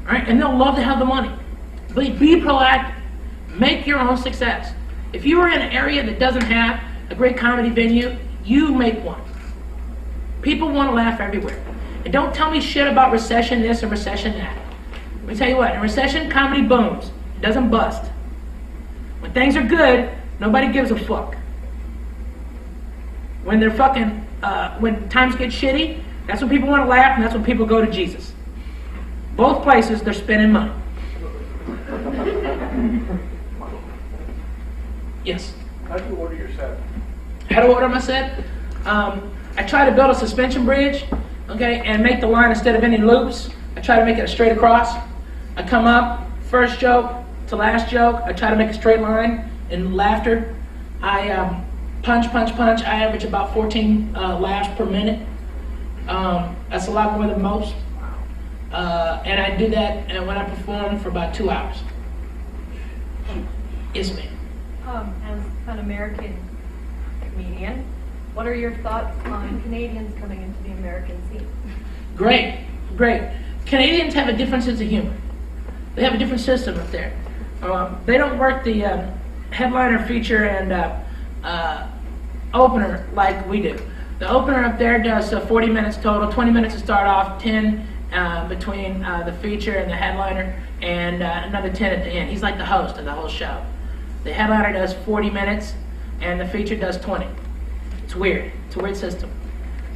right? And they'll love to have the money. But be proactive. Make your own success. If you are in an area that doesn't have a great comedy venue, you make one. People want to laugh everywhere. And don't tell me shit about recession this and recession that. Let me tell you what, in recession, comedy booms. It doesn't bust. When things are good, nobody gives a fuck. When they're fucking, when times get shitty, that's when people want to laugh, and that's when people go to Jesus. Both places, they're spending money. Yes? How do you order your set? How to order my set? I try to build a suspension bridge, okay, and make the line, instead of any loops, I try to make it a straight across. I come up, first joke to last joke, I try to make a straight line in laughter. I punch. I average about 14 laughs per minute. That's a lot more than most. And I do that when I perform for about 2 hours. Yes, ma'am. As an American comedian, what are your thoughts on Canadians coming into the American scene? Great. Canadians have a different sense of humor. They have a different system up there. They don't work the headliner, feature, and opener like we do. The opener up there does 40 minutes total, 20 minutes to start off, 10 between the feature and the headliner, and another 10 at the end. He's like the host of the whole show. The headliner does 40 minutes, and the feature does 20. It's weird. It's a weird system.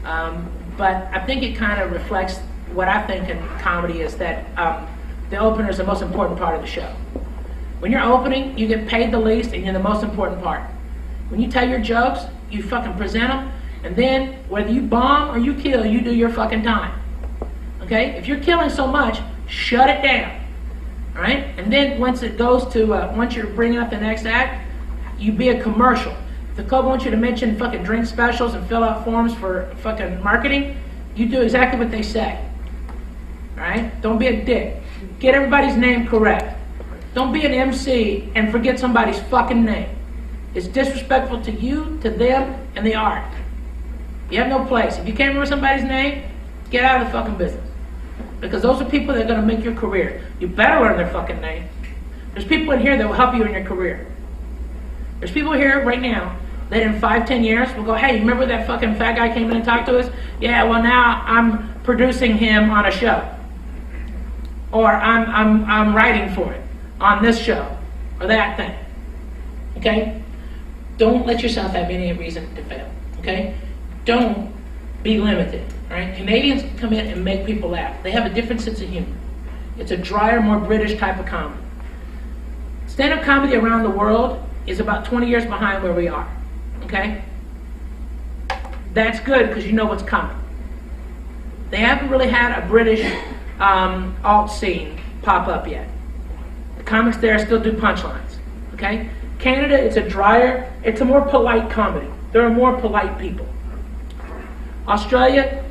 But I think it kind of reflects what I think in comedy is that the opener is the most important part of the show. When you're opening, you get paid the least, and you're the most important part. When you tell your jokes, you fucking present them, and then whether you bomb or you kill, you do your fucking time. Okay? If you're killing so much, shut it down. All right? And then once it goes to, once you're bringing up the next act, you be a commercial. If the club wants you to mention fucking drink specials and fill out forms for fucking marketing, you do exactly what they say. All right? Don't be a dick. Get everybody's name correct. Don't be an MC and forget somebody's fucking name. It's disrespectful to you, to them, and the art. You have no place. If you can't remember somebody's name, get out of the fucking business. Because those are people that are going to make your career. You better learn their fucking name. There's people in here that will help you in your career. There's people here right now that in 5-10 years will go, hey, remember that fucking fat guy came in and talked to us? Yeah, well now I'm producing him on a show. Or I'm writing for it on this show or that thing. Okay? Don't let yourself have any reason to fail. Okay? Don't be limited. All right? Canadians come in and make people laugh. They have a different sense of humor. It's a drier, more British type of comedy. Stand-up comedy around the world is about 20 years behind where we are. Okay? That's good because you know what's coming. They haven't really had a British alt scene pop up yet. The comics there still do punchlines. Okay? Canada, it's a drier, it's a more polite comedy. There are more polite people. Australia,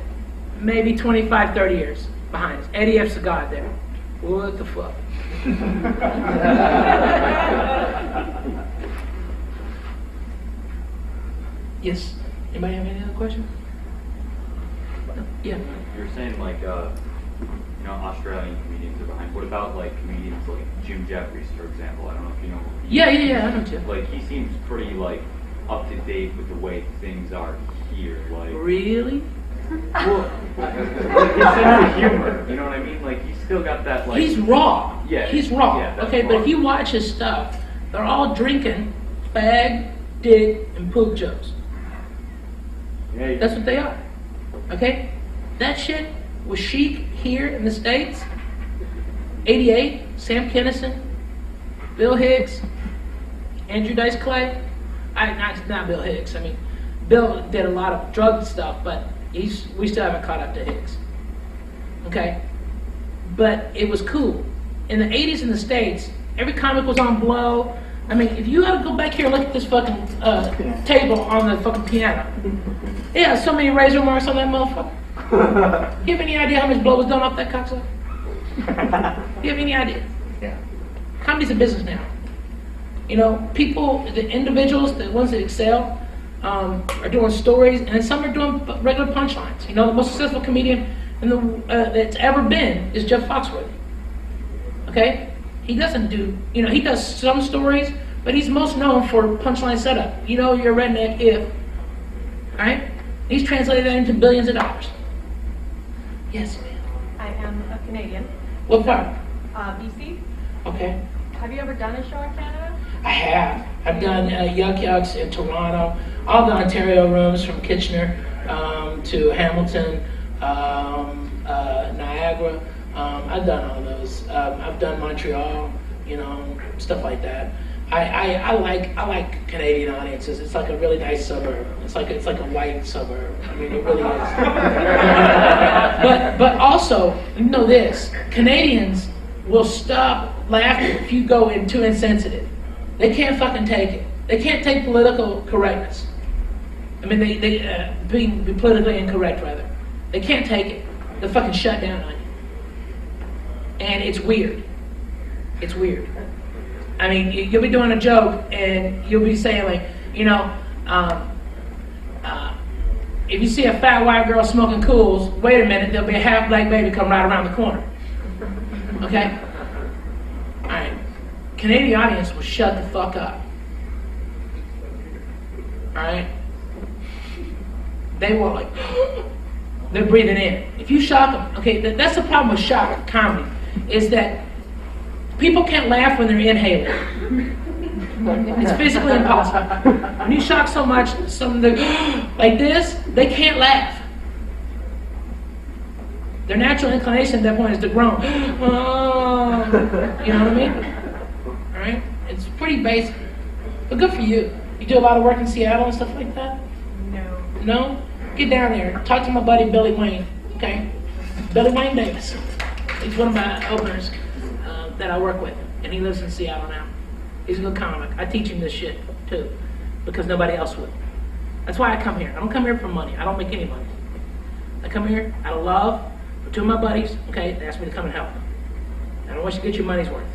maybe 25, 30 years behind us. Eddie F. Sagad there. What the fuck? Yes. Anybody have any other questions? No? Yeah. You're saying like, Australian comedians are behind. What about like comedians like Jim Jeffries, for example? I don't know if you know. Yeah, I know Jim. Like he seems pretty like up to date with the way things are here. Like really? Well, his sense of humor. You know what I mean? Like he's still got that like. He's raw. Yeah. He's raw. Yeah, okay, raw. but if you watch his stuff, they're all drinking fag, dick, and poop jokes. Yeah. That's what they are. Okay? That shit was chic here in the States. 88, Sam Kinison, Bill Hicks, Andrew Dice Clay. Not Bill Hicks. I mean, Bill did a lot of drug stuff, but we still haven't caught up to Hicks. Okay? But it was cool. In the 80s in the States, every comic was on blow. I mean, if you had to go back here and look at this fucking table on the fucking piano. Yeah, so many razor marks on that motherfucker. You have any idea how much blow was done off that cocksucker? You have any idea? Yeah. Comedy's a business now. You know, people, the individuals, the ones that excel, are doing stories, and then some are doing regular punchlines. You know, the most successful comedian that's ever been is Jeff Foxworthy. Okay? He doesn't do, he does some stories, but he's most known for punchline setup. You know you're a redneck if, right? He's translated that into billions of dollars. Yes, ma'am. I am a Canadian. What part? BC. Okay. Have you ever done a show in Canada? I have. I've done Yuck Yucks in Toronto, all the Ontario rooms from Kitchener to Hamilton, Niagara. I've done all those. I've done Montreal, stuff like that. I like Canadian audiences. It's like a really nice suburb. It's like a white suburb. I mean, it really is. but also, know this: Canadians will stop laughing if you go in too insensitive. They can't fucking take it. They can't take political correctness. I mean, they being politically incorrect rather. They can't take it. They'll fucking shut down on you. And it's weird. It's weird. I mean, you'll be doing a joke and you'll be saying like, if you see a fat white girl smoking cools, wait a minute, there'll be a half black baby come right around the corner. Okay? All right. Canadian audience will shut the fuck up. All right? They will they're breathing in. If you shock them, okay, that's the problem with shock comedy, is that people can't laugh when they're inhaling. It's physically impossible. When you shock so much, like this, they can't laugh. Their natural inclination at that point is to groan. You know what I mean? All right? It's pretty basic. But good for you. You do a lot of work in Seattle and stuff like that? No. No? Get down there. Talk to my buddy Billy Wayne, okay? Billy Wayne Davis. He's one of my openers that I work with, and he lives in Seattle now. He's a good comic. I teach him this shit, too, because nobody else will. That's why I come here. I don't come here for money. I don't make any money. I come here out of love for two of my buddies, okay? They asked me to come and help. And I want you to get your money's worth.